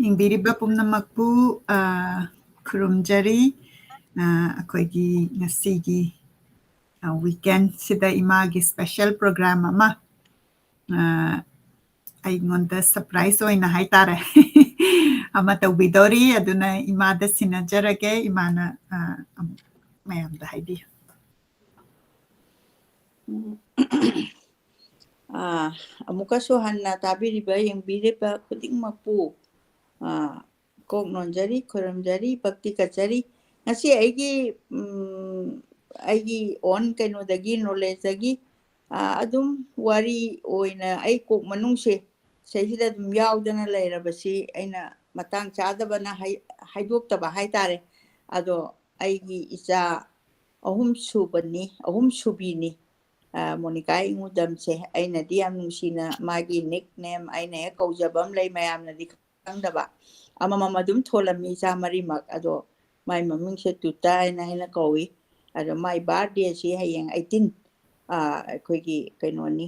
ꯌꯦꯡꯕꯤꯔꯤꯕ ꯄꯨꯝꯅꯃꯛꯄꯨ ꯈꯨꯔꯨꯝꯖꯔꯤ ꯑꯩꯈꯣꯏꯒꯤ ꯉꯁꯤꯒꯤ ꯋꯤꯀꯦꯟꯁꯤꯗ ꯏꯃꯥꯒꯤ ꯁ꯭ꯄꯦꯁꯦꯜ ꯄ꯭ꯔꯣꯒ꯭ꯔꯥꯝ ꯑꯃ ꯑꯩꯉꯣꯟꯗ ꯁꯔꯄ꯭ꯔꯥꯏꯖ ꯑꯣꯏꯅ ꯍꯥꯏꯇꯥꯔꯦ ꯑꯃ ꯇꯧꯕꯤꯗꯧꯔꯤ ꯑꯗꯨꯅ ꯏꯃꯥꯗ ꯁꯤꯟꯅꯖꯔꯒꯦ ꯏꯃꯥꯅ ꯃꯌꯥꯝꯗ ꯍꯥꯏꯕꯤꯌꯨ ꯑꯃꯨꯛꯀꯁꯨ ꯍꯟꯅ ꯇꯥꯕꯤꯔꯤꯕ ꯌꯦꯡꯕꯤꯔꯤꯕ ꯈꯨꯗꯤꯡꯃꯛꯄꯨ ꯀꯣꯛ ꯅꯣꯟꯖꯔꯤ ꯈꯨꯔꯨꯝꯖꯔꯤ ꯚꯛꯇꯤ ꯀꯠꯆꯔꯤ ꯉꯁꯤ ꯑꯩꯒꯤ ꯑꯣꯟ ꯀꯩꯅꯣꯗꯒꯤ ꯅꯣꯂꯦꯖꯇꯒꯤ ꯑꯗꯨꯝ ꯋꯥꯔꯤ ꯑꯣꯏꯅ ꯑꯩ ꯀꯣꯛ ꯃꯅꯨꯡꯁꯦ ꯁꯤꯗ ꯑꯗꯨꯝ ꯌꯥꯎꯗꯅ ꯂꯩꯔꯕꯁꯤ ꯑꯩꯅ ꯃꯇꯥꯡ ꯆꯥꯗꯕꯅ ꯍꯥꯏꯗꯣꯛꯇꯕ ꯍꯥꯏꯇꯥꯔꯦ ꯑꯗꯣ ꯑꯩꯒꯤ ꯏꯆꯥ ꯑꯍꯨꯝ ꯁꯨꯕꯤꯅꯤ ꯃꯣꯅꯤꯀꯥ ꯏꯉꯨꯗꯝꯁꯦ ꯑꯩꯅꯗꯤ ꯌꯥꯝ ꯅꯨꯡꯁꯤꯅ ꯃꯥꯒꯤ ꯅꯤꯛ ꯅꯦꯝ ꯑꯩꯅ ꯍꯦꯛ ꯀꯧꯖꯕ ꯑꯃ ꯂꯩ ꯃꯌꯥꯝꯅꯗꯤ ꯈꯪꯗꯕ ꯑꯃꯃꯝ ꯑꯗꯨꯝ ꯊꯣꯜꯂꯝꯃꯤ ꯏꯆꯥ ꯃꯔꯤꯃꯛ ꯑꯗꯣ ꯃꯥꯏ ꯃꯃꯤꯡꯁꯦ ꯇꯨꯇꯥ ꯍꯥꯏꯅ ꯀꯧꯏ ꯑꯗꯣ ꯃꯥꯏ ꯕꯥꯔꯗꯦꯁꯤ ꯍꯌꯦꯡ 18 ꯑꯩꯈꯣꯏꯒꯤ ꯀꯩꯅꯣꯅꯤ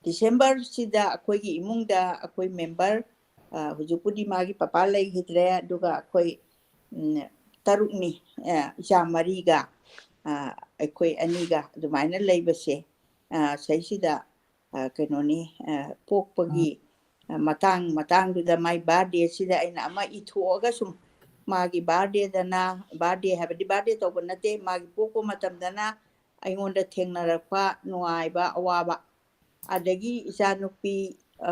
ꯗꯤꯁꯦꯝꯕꯔꯁꯤꯗ ꯑꯩꯈꯣꯏꯒꯤ ꯏꯃꯨꯡꯗ ꯑꯩꯈꯣꯏ ꯃꯦꯝꯕꯔ ꯍꯧꯖꯤꯛꯄꯨꯗꯤ ꯃꯥꯒꯤ ꯄꯄꯥ ꯂꯩꯈꯤꯗ꯭ꯔꯦ ꯑꯗꯨꯒ ꯑꯩꯈꯣꯏ ꯇꯔꯨꯛꯅꯤ ꯏꯆꯥ ꯃꯔꯤꯒ ꯑꯩꯈꯣꯏ ꯑꯅꯤꯒ ꯑꯗꯨꯃꯥꯏꯅ ꯂꯩꯕꯁꯦ ꯁꯤꯗ ꯀꯩꯅꯣꯅꯤ ꯄꯣꯛꯄꯒꯤ ꯃꯇꯥꯡꯗꯨꯗ ꯃꯥꯏ ꯕꯥꯔꯗꯦꯁꯤꯗ ꯑꯩꯅ ꯑꯃ ꯏꯊꯣꯛꯑꯒ ꯁꯨꯝ ꯃꯥꯒꯤ ꯕꯥꯔꯗꯦ ꯍꯥꯏꯕꯗꯤ ꯕꯥꯔꯗꯦ ꯇꯧꯕ ꯅꯠꯇꯦ ꯃꯥꯒꯤ ꯄꯣꯛꯄ ꯃꯇꯝꯗꯅ ꯑꯩꯉꯣꯟꯗ ꯊꯦꯡꯅꯔꯛꯄ ꯅꯨꯡꯉꯥꯏꯕ ꯑꯋꯥꯕ ꯑꯗꯒꯤ ꯏꯆꯥꯅꯨꯄꯤ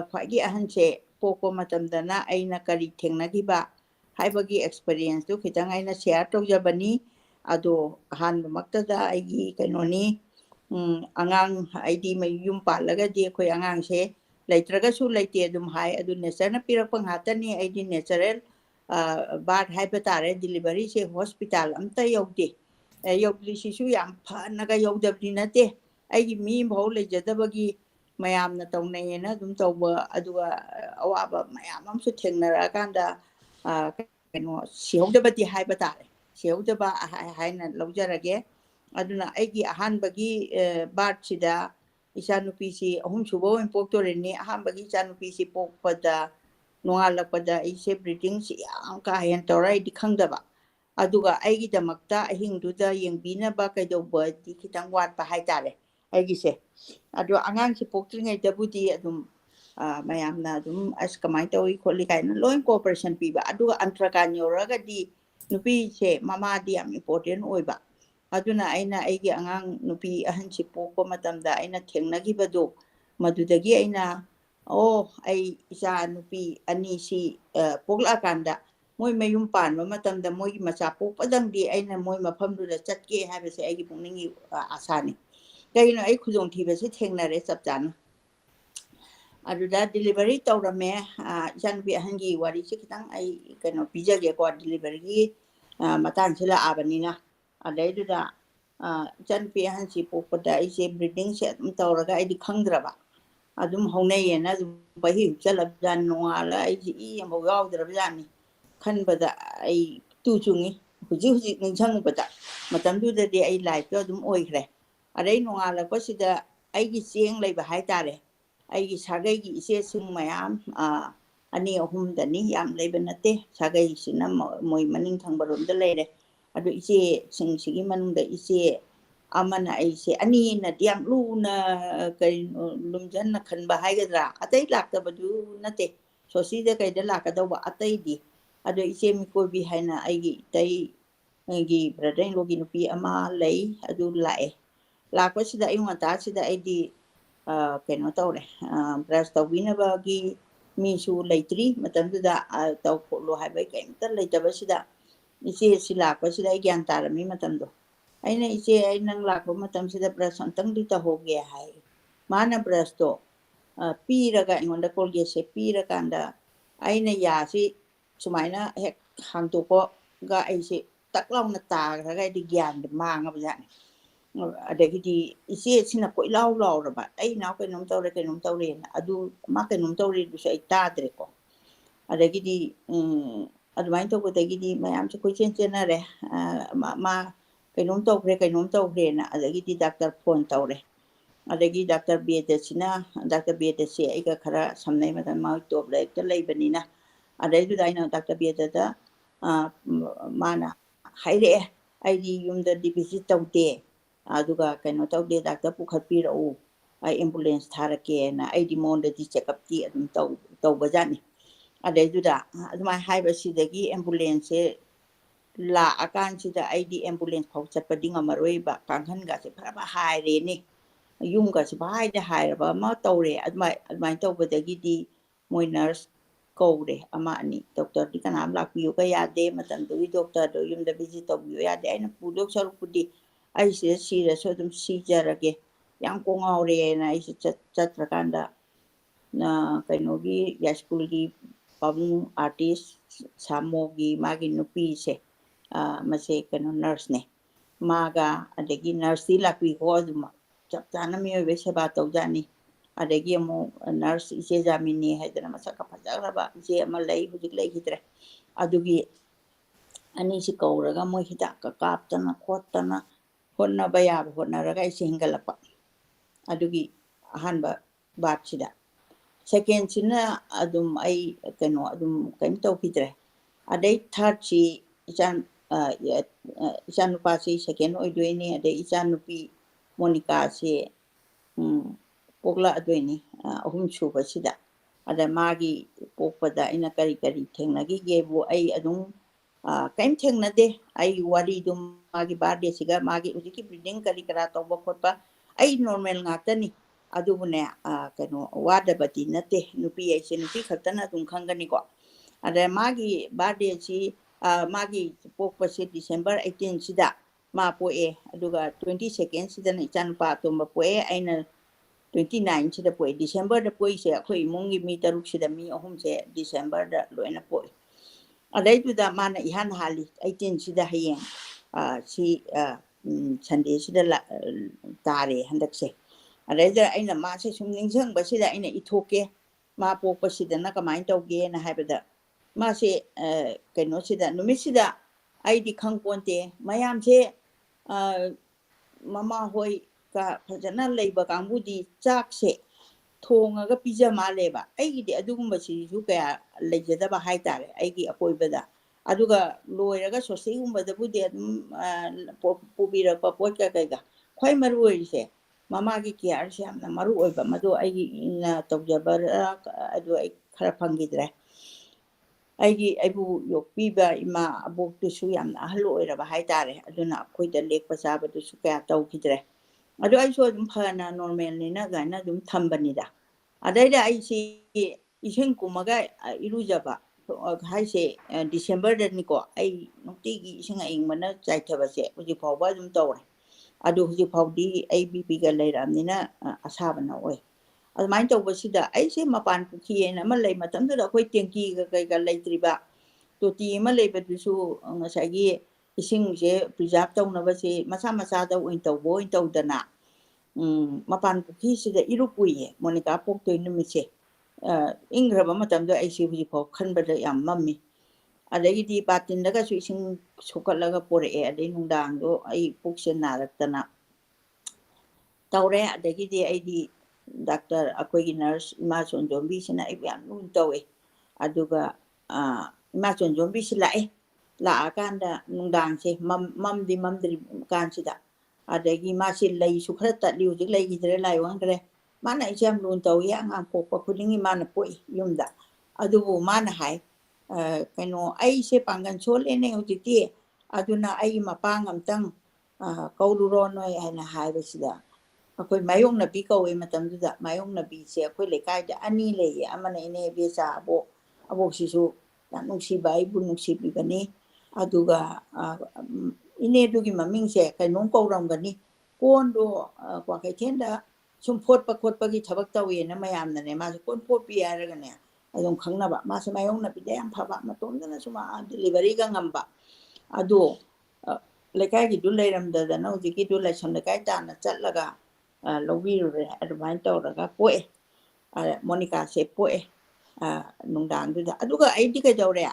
ꯈ꯭ꯋꯥꯏꯒꯤ ꯑꯍꯟꯁꯦ ꯄꯣꯛꯄ ꯃꯇꯝꯗꯅ ꯑꯩꯅ ꯀꯔꯤ ꯊꯦꯡꯅꯈꯤꯕ ꯍꯥꯏꯕꯒꯤ ꯑꯦꯛꯁꯄꯤꯔꯤꯌꯦꯟꯁꯇꯨ ꯈꯤꯇꯪ ꯑꯩꯅ ꯁꯦꯌꯔ ꯇꯧꯖꯕꯅꯤ ꯑꯗꯣ ꯑꯍꯥꯟꯕꯃꯛꯇꯗ ꯑꯩꯒꯤ ꯀꯩꯅꯣꯅꯤ ꯑꯉꯥꯡ ꯑꯩꯗꯤ ꯃꯌꯨꯝ ꯄꯥꯜꯂꯒꯗꯤ ꯑꯩꯈꯣꯏ ꯑꯉꯥꯡꯁꯦ ꯂꯩꯇ꯭ꯔꯒꯁꯨ ꯂꯩꯇꯦ ꯑꯗꯨꯝ ꯍꯥꯏ ꯑꯗꯨ ꯅꯦꯆꯔꯅ ꯄꯤꯔꯛꯄ ꯉꯥꯛꯇꯅꯤ ꯑꯩꯗꯤ ꯅꯦꯆꯔꯦꯜ ꯕꯥꯔꯠ ꯍꯥꯏꯕ ꯇꯥꯔꯦ ꯗꯤꯂꯤꯚꯔꯤꯁꯦ ꯍꯣꯁꯄꯤꯇꯥꯜ ꯑꯝꯇ ꯌꯧꯗꯦ ꯌꯧꯗ꯭ꯔꯤꯁꯤꯁꯨ ꯌꯥꯝ ꯐꯅꯒ ꯌꯧꯗꯕꯗꯤ ꯅꯠꯇꯦ ꯑꯩꯒꯤ ꯃꯤ ꯐꯥꯎ ꯂꯩꯖꯗꯕꯒꯤ ꯃꯌꯥꯝꯅ ꯇꯧꯅꯩꯌꯦꯅ ꯑꯗꯨꯝ ꯇꯧꯕ ꯑꯗꯨꯒ ꯑꯋꯥꯕ ꯃꯌꯥꯝ ꯑꯃꯁꯨ ꯊꯦꯡꯅꯔꯛꯑꯀꯥꯟꯗ ꯀꯩꯅꯣ ꯁꯤꯍꯧꯗꯕꯗꯤ ꯍꯥꯏꯕ ꯇꯥꯔꯦ ꯁꯤꯍꯧꯗꯕ ꯍꯥꯏꯅ ꯂꯧꯖꯔꯒꯦ ꯑꯗꯨꯅ ꯑꯩꯒꯤ ꯑꯍꯥꯟꯕꯒꯤ ꯕꯥꯔꯠꯁꯤꯗ ꯏꯆꯥꯅꯨꯄꯤꯁꯤ ꯑꯍꯨꯝꯁꯨꯕ ꯑꯣꯏꯅ ꯄꯣꯛꯇꯣꯔꯤꯅꯤ ꯑꯍꯥꯟꯕꯒꯤ ꯏꯆꯥꯅꯨꯄꯤꯁꯤ ꯄꯣꯛꯄꯗ ꯅꯣꯡꯉꯥꯜꯂꯛꯄꯗ ꯑꯩꯁꯦ ꯕ꯭ꯔꯤꯗꯤꯡꯁꯤ ꯌꯥꯝ ꯀꯥ ꯍꯦꯟꯅ ꯇꯧꯔ ꯑꯩꯗꯤ ꯈꯪꯗꯕ ꯑꯗꯨꯒ ꯑꯩꯒꯤꯗꯃꯛꯇ ꯑꯍꯤꯡꯗꯨꯗ ꯌꯦꯡꯕꯤꯅꯕ ꯀꯩꯗꯧꯕꯗꯤ ꯈꯤꯇꯪ ꯋꯥꯠꯄ ꯍꯥꯏꯇꯥꯔꯦ ꯑꯩꯒꯤꯁꯦ ꯑꯗꯣ ꯑꯉꯥꯡꯁꯤ ꯄꯣꯛꯇ꯭ꯔꯤꯉꯩꯗꯕꯨꯗꯤ ꯑꯗꯨꯝ ꯃꯌꯥꯝꯅ ꯑꯗꯨꯝ ꯑꯁ ꯀꯃꯥꯏꯅ ꯇꯧꯏ ꯈꯣꯠꯂꯤ ꯀꯥꯏꯅ ꯂꯣꯏ ꯀooperation ꯄꯤꯕ ꯑꯗꯨꯒ ꯑꯟꯇ꯭ꯔꯀꯥꯟ ꯌꯧꯔꯒꯗꯤ ꯅꯨꯄꯤꯁꯦ ꯃꯃꯥꯗꯤ ꯌꯥꯝ ꯏꯝꯄꯣꯔꯇꯦꯟ ꯑꯣꯏꯕ ꯑꯗꯨꯅ ꯑꯩꯅ ꯑꯩꯒꯤ ꯑꯉꯥꯡ ꯅꯨꯄꯤ ꯑꯍꯟꯁꯤ ꯄꯣꯛꯄ ꯃꯇꯝꯗ ꯑꯩꯅ ꯊꯦꯡꯅꯈꯤꯕꯗꯣ ꯃꯗꯨꯗꯒꯤ ꯑꯩꯅ ꯑꯩ ꯏꯆꯥ ꯅꯨꯄꯤ ꯑꯅꯤꯁꯤ ꯄꯣꯛꯂꯛꯑꯀꯥꯟꯗ ꯃꯣꯏ ꯃꯌꯨꯝ ꯄꯥꯟꯕ ꯃꯇꯝꯗ ꯃꯣꯏꯒꯤ ꯃꯆꯥ ꯄꯣꯛꯄꯗꯪꯗꯤ ꯑꯩꯅ ꯃꯣꯏ ꯃꯐꯝꯗꯨꯗ ꯆꯠꯀꯦ ꯍꯥꯏꯕꯁꯦ ꯑꯩꯒꯤ ꯄꯨꯛꯅꯤꯡꯒꯤ ꯑꯁꯥꯅꯤ ꯀꯩꯒꯤꯅꯣ ꯑꯩ ꯈꯨꯗꯣꯡꯊꯤꯕꯁꯤ ꯊꯦꯡꯅꯔꯦ ꯆꯞ ꯆꯥꯅ ꯑꯗꯨꯗ ꯗꯤꯂꯤꯚꯔꯤ ꯇꯧꯔꯝꯃꯦ ꯏꯆꯥꯅꯨꯄꯤ ꯑꯍꯟꯒꯤ ꯋꯥꯔꯤꯁꯤ ꯈꯤꯇꯪ ꯑꯩ ꯀꯩꯅꯣ ꯄꯤꯖꯒꯦꯀꯣ ꯗꯤꯂꯤꯚꯔꯤꯒꯤ ꯃꯇꯥꯡꯁꯤ ꯂꯥꯛꯑꯕꯅꯤꯅ ꯑꯗꯩꯗꯨꯗ ꯏꯆꯥꯅꯨꯄꯤ ꯑꯍꯟꯁꯤ ꯄꯣꯛꯄꯗ ꯑꯩꯁꯦ ꯕ꯭ꯔꯤꯗꯤꯡꯁꯦ ꯑꯗꯨꯝ ꯇꯧꯔꯒ ꯑꯩꯗꯤ ꯈꯪꯗ꯭ꯔꯕ ꯑꯗꯨꯝ ꯍꯧꯅꯩꯌꯦꯅ ꯑꯗꯨꯝ ꯄꯍꯤ ꯆꯠꯂꯕꯖꯥꯠꯅꯤ ꯅꯣꯡꯉꯥꯜꯂ ꯑꯩꯁꯦ ꯑꯃꯐꯥꯎ ꯌꯥꯎꯗ꯭ꯔꯕꯖꯥꯠꯅꯤ ꯈꯟꯕꯗ ꯑꯩ ꯇꯨ ꯆꯨꯡꯉꯤ ꯍꯧꯖꯤꯛ ꯅꯤꯡꯁꯤꯡꯉꯨꯕꯗ ꯃꯇꯝꯗꯨꯗꯗꯤ ꯑꯩ ꯂꯥꯏꯐꯇꯣ ꯑꯗꯨꯝ ꯑꯣꯏꯈ꯭ꯔꯦ ꯑꯗꯩ ꯅꯣꯡꯉꯥꯜꯂꯛꯄꯁꯤꯗ ꯑꯩꯒꯤ ꯆꯦꯡ ꯂꯩꯕ ꯍꯥꯏꯇꯥꯔꯦ ꯑꯩꯒꯤ ꯁꯥꯒꯩꯒꯤ ꯏꯆꯦꯁꯤꯡ ꯃꯌꯥꯝ ꯑꯅꯤ ꯑꯍꯨꯝꯗꯅꯤ ꯌꯥꯝ ꯂꯩꯕ ꯅꯠꯇꯦ ꯁꯥꯒꯩꯁꯤꯅ ꯃꯣꯏ ꯃꯅꯤꯡ ꯊꯪꯕꯔꯣꯝꯗ ꯂꯩꯔꯦ ꯑꯗꯨ ꯏꯆꯦꯁꯤꯡꯁꯤꯒꯤ ꯃꯅꯨꯡꯗ ꯏꯆꯦ ꯑꯃꯅ ꯑꯩꯁꯦ ꯑꯅꯤꯅꯗꯤ ꯌꯥꯝ ꯂꯨꯅ ꯀꯩꯅꯣ ꯂꯨꯝꯖꯟꯅ ꯈꯟꯕ ꯍꯥꯏꯒꯗ꯭ꯔꯥ ꯑꯇꯩ ꯂꯥꯛꯇꯕꯗꯨ ꯅꯠꯇꯦ ꯁꯣꯁꯤꯗ ꯀꯩꯗ ꯂꯥꯛꯀꯗꯧꯕ ꯑꯇꯩꯗꯤ ꯑꯗꯣ ꯏꯆꯦ ꯃꯤꯀꯣꯏꯕꯤ ꯍꯥꯏꯅ ꯑꯩꯒꯤ ꯏꯇꯩꯒꯤ ꯕ꯭ꯔꯗꯔ ꯏꯟꯂꯣꯒꯤ ꯅꯨꯄꯤ ꯑꯃ ꯂꯩ ꯑꯗꯨ ꯂꯥꯛꯄꯁꯤꯗ ꯑꯌꯨꯛ ꯉꯟꯇꯥꯁꯤꯗ ꯑꯩꯗꯤ ꯀꯩꯅꯣ ꯇꯧꯔꯦ ꯕ꯭ꯔꯁ ꯇꯧꯕꯤꯅꯕꯒꯤ ꯃꯤꯁꯨ ꯂꯩꯇ꯭ꯔꯤ ꯃꯇꯝꯗꯨꯗ ꯇꯧ ꯈꯣꯠꯂꯣ ꯍꯥꯏꯕꯒꯤ ꯀꯩꯝꯇ ꯂꯩꯇꯕꯁꯤꯗ ꯏꯆꯦꯁꯤ ꯂꯥꯛꯄꯁꯤꯗ ꯑꯩ ꯒ꯭ꯌꯥꯟ ꯇꯥꯔꯝꯃꯤ ꯃꯇꯝꯗꯣ ꯑꯩꯅ ꯏꯆꯦ ꯑꯩ ꯅꯪ ꯂꯥꯛꯄ ꯃꯇꯝꯁꯤꯗ ꯕ꯭ꯔꯁ ꯑꯝꯇꯪꯗꯤ ꯇꯧꯍꯧꯒꯦ ꯍꯥꯏ ꯃꯥꯅ ꯕ꯭ꯔꯁꯇꯣ ꯄꯤꯔꯒ ꯑꯩꯉꯣꯟꯗ ꯀꯣꯜꯒꯦꯠꯁꯦ ꯄꯤꯔꯀꯥꯟꯗ ꯑꯩꯅ ꯌꯥꯁꯤ ꯁꯨꯃꯥꯏꯅ ꯍꯦꯛ ꯍꯥꯡꯗꯣꯛꯄꯒ ꯑꯩꯁꯦ ꯇꯛ ꯂꯥꯎꯅ ꯇꯥꯈ꯭ꯔꯒ ꯑꯩꯗꯤ ꯒ꯭ꯌꯥꯟꯗ ꯃꯥꯡꯉꯕꯖꯥꯠꯅꯤ ꯑꯗꯒꯤꯗꯤ ꯏꯆꯦꯁꯤꯅ ꯀꯣꯏꯂꯥꯎ ꯂꯥꯎꯔꯕ ꯑꯩ ꯏꯅꯥꯎ ꯀꯩꯅꯣꯝ ꯇꯧꯔꯦꯅ ꯑꯗꯨ ꯃꯥ ꯀꯩꯅꯣꯝ ꯇꯧꯔꯦꯗꯨꯁꯨ ꯑꯩ ꯇꯥꯗ꯭ꯔꯦꯀꯣ ꯑꯗꯒꯤꯗꯤ ꯑꯗꯨꯃꯥꯏꯅ ꯇꯧꯕꯗꯒꯤꯗꯤ ꯃꯌꯥꯝꯁꯦ ꯀꯣꯏꯆꯦꯟ ꯆꯦꯟꯅꯔꯦ ꯃꯥ ꯀꯩꯅꯣꯝ ꯇꯧꯈ꯭ꯔꯦꯅ ꯑꯗꯒꯤꯗꯤ ꯗꯥꯛꯇꯔ ꯐꯣꯟ ꯇꯧꯔꯦ adagi Dr. Bedesina, Dr. Bedesi, Ega Kara, some name of the mouth of like the Labanina. Adai Dina, Dr. Bedada, Mana, Haide, ID the deposit out there. Aduga cannot out there, Dr. Pukapiro, I ambulance Tarake, and I demand the check up tea and Tobazani. Adai do that. My high the ambulance. La akan sida ID ambulance phau chapadi ngamaroi ba kanghan ga se phara ba hai re ni yung ga se bai de hai ba ma tore admai tawbadagi di moi nurse ko re ama ni doctor di kanam la piu ka ya de matan du doctor do yum da visit to ya de na pu dok sar pudi ai se si re so dum si jarage yang ko ngau re na ai se chat rakanda na kainogi ya school gi pabung artist samogi magi nupi se mase kano nurse ne maga adagi nurse di lakwi ko duma chap chana mi we se ba to jani adagi mo nurse ise jamini haidana masaka phajara ba je amalai hujik lai hitre adugi ani si kauraga mo hita ka kaptana khotana honna baya honna raga ise hingalapa adugi ahanba batchida second sina adum ai kano adum kan to hitre adai third chi ichan ichan nupa si second oidoini adai ichan nupi Monica si pokla adoini ahum chuba sida ada magi pokpada ina kari thengnagi gebu ai adum kaim thengnade ai wari dum magi birthday siga magi ujiki building kari kara toba khotpa ai normal ngatani adubune kano wada bati nate nupi ai se nupi khatana dum khangani ko ada magi birthday si magi pokpa si December 18 sida ma poe aduga 22nd sida na chan pa tumba poe aina 29 sida poe December da poe se khoi mungi mi taruk sida mi ahum se December da loina poe adai tu da mana ihan hali 18 sida hayeng si Sunday sida tare handak se adai da aina ma se sum ningsang ba sida aina ithoke ma pokpa sida na kamai tawge na haibada ma se keno sida numit sida ai di khangponte mayam se mama hoi ka phajana leiba kangbu di chak se thongaga pija maleba ai di adugumba si ju kaya lejada ba haitare ai gi apoibada aduga loiraga sosei umba da budi pobira pa poka kaiga khoi maru oise mama gi kiar se amna maru oiba madu ai gi ina tawjabar adu ai khara phangidre aigi aibu yokpiba ima abok tu su yam ahlo oira ba haitare aduna khoi da lek pasaba tu su kaya taw kidre adu ai so dum phana normal ni na ga na dum thambani da adai da ai si ising kumaga irujaba haise December da ni ko ai nokti gi ising aing mana chai thaba se uji phawba dum tawre adu uji phawdi ai bp ga leiram ni na asaba na oi admain to basida ai se mapan pukhi na ma lei matam da khoi tengki ga leitriba to ti ma lei ba su ngasagi ising je preserve taw na ba se masa da oin taw bo in taw dana mapan pukhi sida irupui Monica pok to numi se ingraba matam da ai se hu pho khan ba da yam mammi adagi di patin daga su ising sokalaga pore adai nungdang do ai pukse naratana tawre adagi di ai di Dr. Akogi nurse Mason Jombi sina ibyan nun tawe aduga Mason Jombi sila la akanda nungdang se mam di kan sida adagi masil lay sukrata liu jik lay gidre lay wan kre mana isyam nun tawe ang po pa kulingi mana po yumda adubu mana hai kano ay se panggan sol ene utiti aduna ay mapangam tang kauluron ay na hai sida akwai mayong na bikaw matam da mayong na bise akwai lekay da ani le amana ine besa abo sisu tanong si bay bunong si bibani aduga ine dugi maming se kay nong kawram gani kondo kwa kay tenda sumpot pa gi thabak tawe na mayam na ne ma kon pot pi ara gane adong khangna ba ma sa mayong na bide am phaba matom da na suma delivery ga ngamba adu lekay gi dulay ram da na uji gi dulay sam lekay ta na chatlaga lobirure advain tawraga poe Monica se poe nungdang du da aduga ai di ka jawre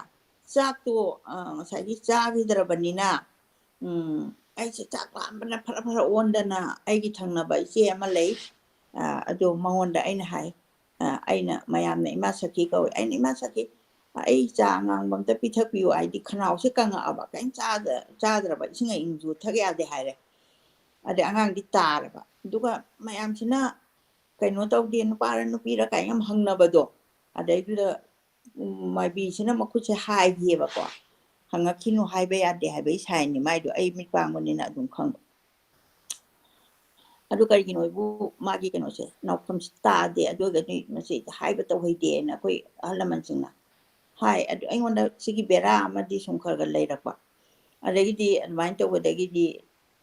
chak tu ngasai chak hidrabanina ai se chak lam bana phara onda na ai gi thangna ba se ama lei ꯑꯗꯣ ꯃꯉꯣꯟꯗ ꯑꯩꯅ ꯍꯥꯏ ꯑꯩꯅ ꯃꯌꯥꯝꯅ ꯏꯃꯥ ꯁꯈꯤ ꯀꯧꯏ ꯑꯩꯅ ꯏꯃꯥ ꯁꯈꯤ ꯑꯩ ꯆꯥ ꯑꯉꯥꯡꯕ ꯑꯝꯇ ꯄꯤꯊꯛꯄꯤꯌꯨ ꯍꯥꯏꯗꯤ ꯈꯅꯥꯎꯁꯦ ꯀꯪꯉꯛꯑꯕ ꯀꯩꯝ ꯆꯥꯗ꯭ꯔꯕ ꯏꯁꯤꯡ ꯑꯏꯪꯁꯨ ꯊꯛ ꯌꯥꯗꯦ ꯍꯥꯏꯔꯦ ꯑꯗꯩ ꯑꯉꯥꯡꯗꯤ ꯇꯥꯔꯕ ꯑꯗꯨꯒ ꯃꯌꯥꯝꯁꯤꯅ ꯀꯩꯅꯣ ꯇꯧꯗꯦ ꯅꯨꯄꯥꯔ ꯅꯨꯄꯤꯔ ꯀꯥꯏ ꯌꯥꯝ ꯍꯪꯅꯕꯗꯣ ꯑꯗꯩꯗꯨꯗ ꯃꯥꯏꯕꯤꯁꯤꯅ ꯃꯈꯨꯠꯁꯦ ꯍꯥꯏꯒꯤꯌꯦꯕꯀꯣ ꯍꯪꯉꯛꯈꯤꯅꯨ ꯍꯥꯏꯕ ꯌꯥꯗꯦ ꯍꯥꯏꯕꯒꯤ ꯁꯥꯏꯟꯅꯤ ꯃꯥꯏꯗꯣ ꯑꯩ ꯃꯤꯠ ꯄꯥꯡꯕꯅꯤꯅ ꯑꯗꯨꯝ ꯈꯪꯕ ꯑꯗꯨ ꯀꯔꯤꯒꯤꯅꯣꯕꯨ ꯃꯥꯒꯤ ꯀꯩꯅꯣꯁꯦ ꯅꯥꯎꯐꯝꯁꯦ ꯇꯥꯗꯦ ꯑꯗꯨ ꯑꯣꯏꯔꯒꯗꯤ ꯃꯁꯤ ꯍꯥꯏꯕ ꯇꯧꯍꯩꯗꯦꯅ ꯑꯩꯈꯣꯏ ꯑꯍꯜ ꯂꯃꯟꯁꯤꯡꯅ ꯍꯥꯏ ꯑꯗꯨ ꯑꯩꯉꯣꯟꯗ ꯁꯤꯒꯤ ꯕꯦꯔꯥ ꯑꯃꯗꯤ ꯁꯨꯝ ꯈꯔ ꯂꯩꯔꯛꯄ ꯑꯗꯒꯤꯗꯤ ꯑꯗꯨꯃꯥꯏꯅ ꯇꯧꯕꯗꯒꯤꯗꯤ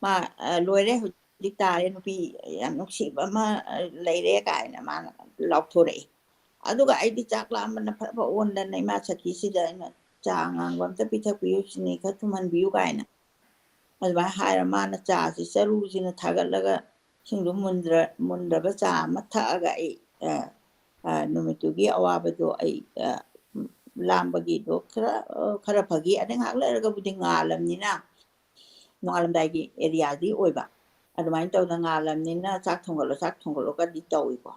ꯃꯥ ꯂꯣꯏꯔꯦ ꯍꯧꯖꯤꯛ ꯇꯥꯔꯦ ꯅꯨꯄꯤ ꯌꯥꯝ ꯅꯨꯡꯁꯤꯕ ꯑꯃ ꯂꯩꯔꯦ ꯀꯥꯏꯅ ꯃꯥꯅ ꯂꯥꯎꯊꯣꯔꯛꯏ ꯑꯗꯨꯒ ꯑꯩꯗꯤ ꯆꯥꯛ ꯂꯥꯝꯕꯅ ꯐꯠ ꯑꯣꯟꯗꯅ ꯏꯃꯥ ꯁꯈꯤꯁꯤꯗ ꯑꯩꯅ ꯆꯥ ꯑꯉꯥꯡꯕ ꯑꯝꯇ ꯄꯤꯊꯛꯄꯤꯌꯨ ꯆꯤꯅꯤ ꯈꯔ ꯊꯨꯝꯍꯟꯕꯤꯌꯨ ꯀꯥꯏꯅ ꯑꯗꯨꯃꯥꯏꯅ ꯍꯥꯏꯔ ꯃꯥꯅ ꯆꯥꯁꯤ ꯆꯔꯨꯁꯤꯅ ꯊꯥꯒꯠꯂꯒ ꯏꯁꯤꯡꯗꯨ ꯃꯨꯟꯗ꯭ꯔꯕ ꯆꯥ ꯑꯃ ꯊꯛꯑꯒ ꯑꯩ ꯅꯨꯃꯤꯠꯇꯨꯒꯤ ꯑꯋꯥꯕꯗꯣ ꯑꯩ ꯂꯥꯝꯕꯒꯤꯗꯣ ꯈꯔ ꯐꯈꯤ ꯑꯗꯩ ꯉꯥꯏꯍꯥꯛ ꯂꯩꯔꯒꯕꯨꯗꯤ ꯉꯥꯜꯂꯝꯅꯤꯅ ꯅꯣꯡꯉꯥꯜꯂꯝꯗꯥꯏꯒꯤ ꯑꯦꯔꯤꯌꯥꯗꯤ ꯑꯣꯏꯕ ꯑꯗꯨꯃꯥꯏꯅ ꯇꯧꯗꯅ ꯉꯥꯜꯂꯝꯅꯤꯅ ꯆꯥꯛ ꯊꯣꯡꯒꯠꯂꯣꯒꯗꯤ ꯇꯧꯏꯀꯣ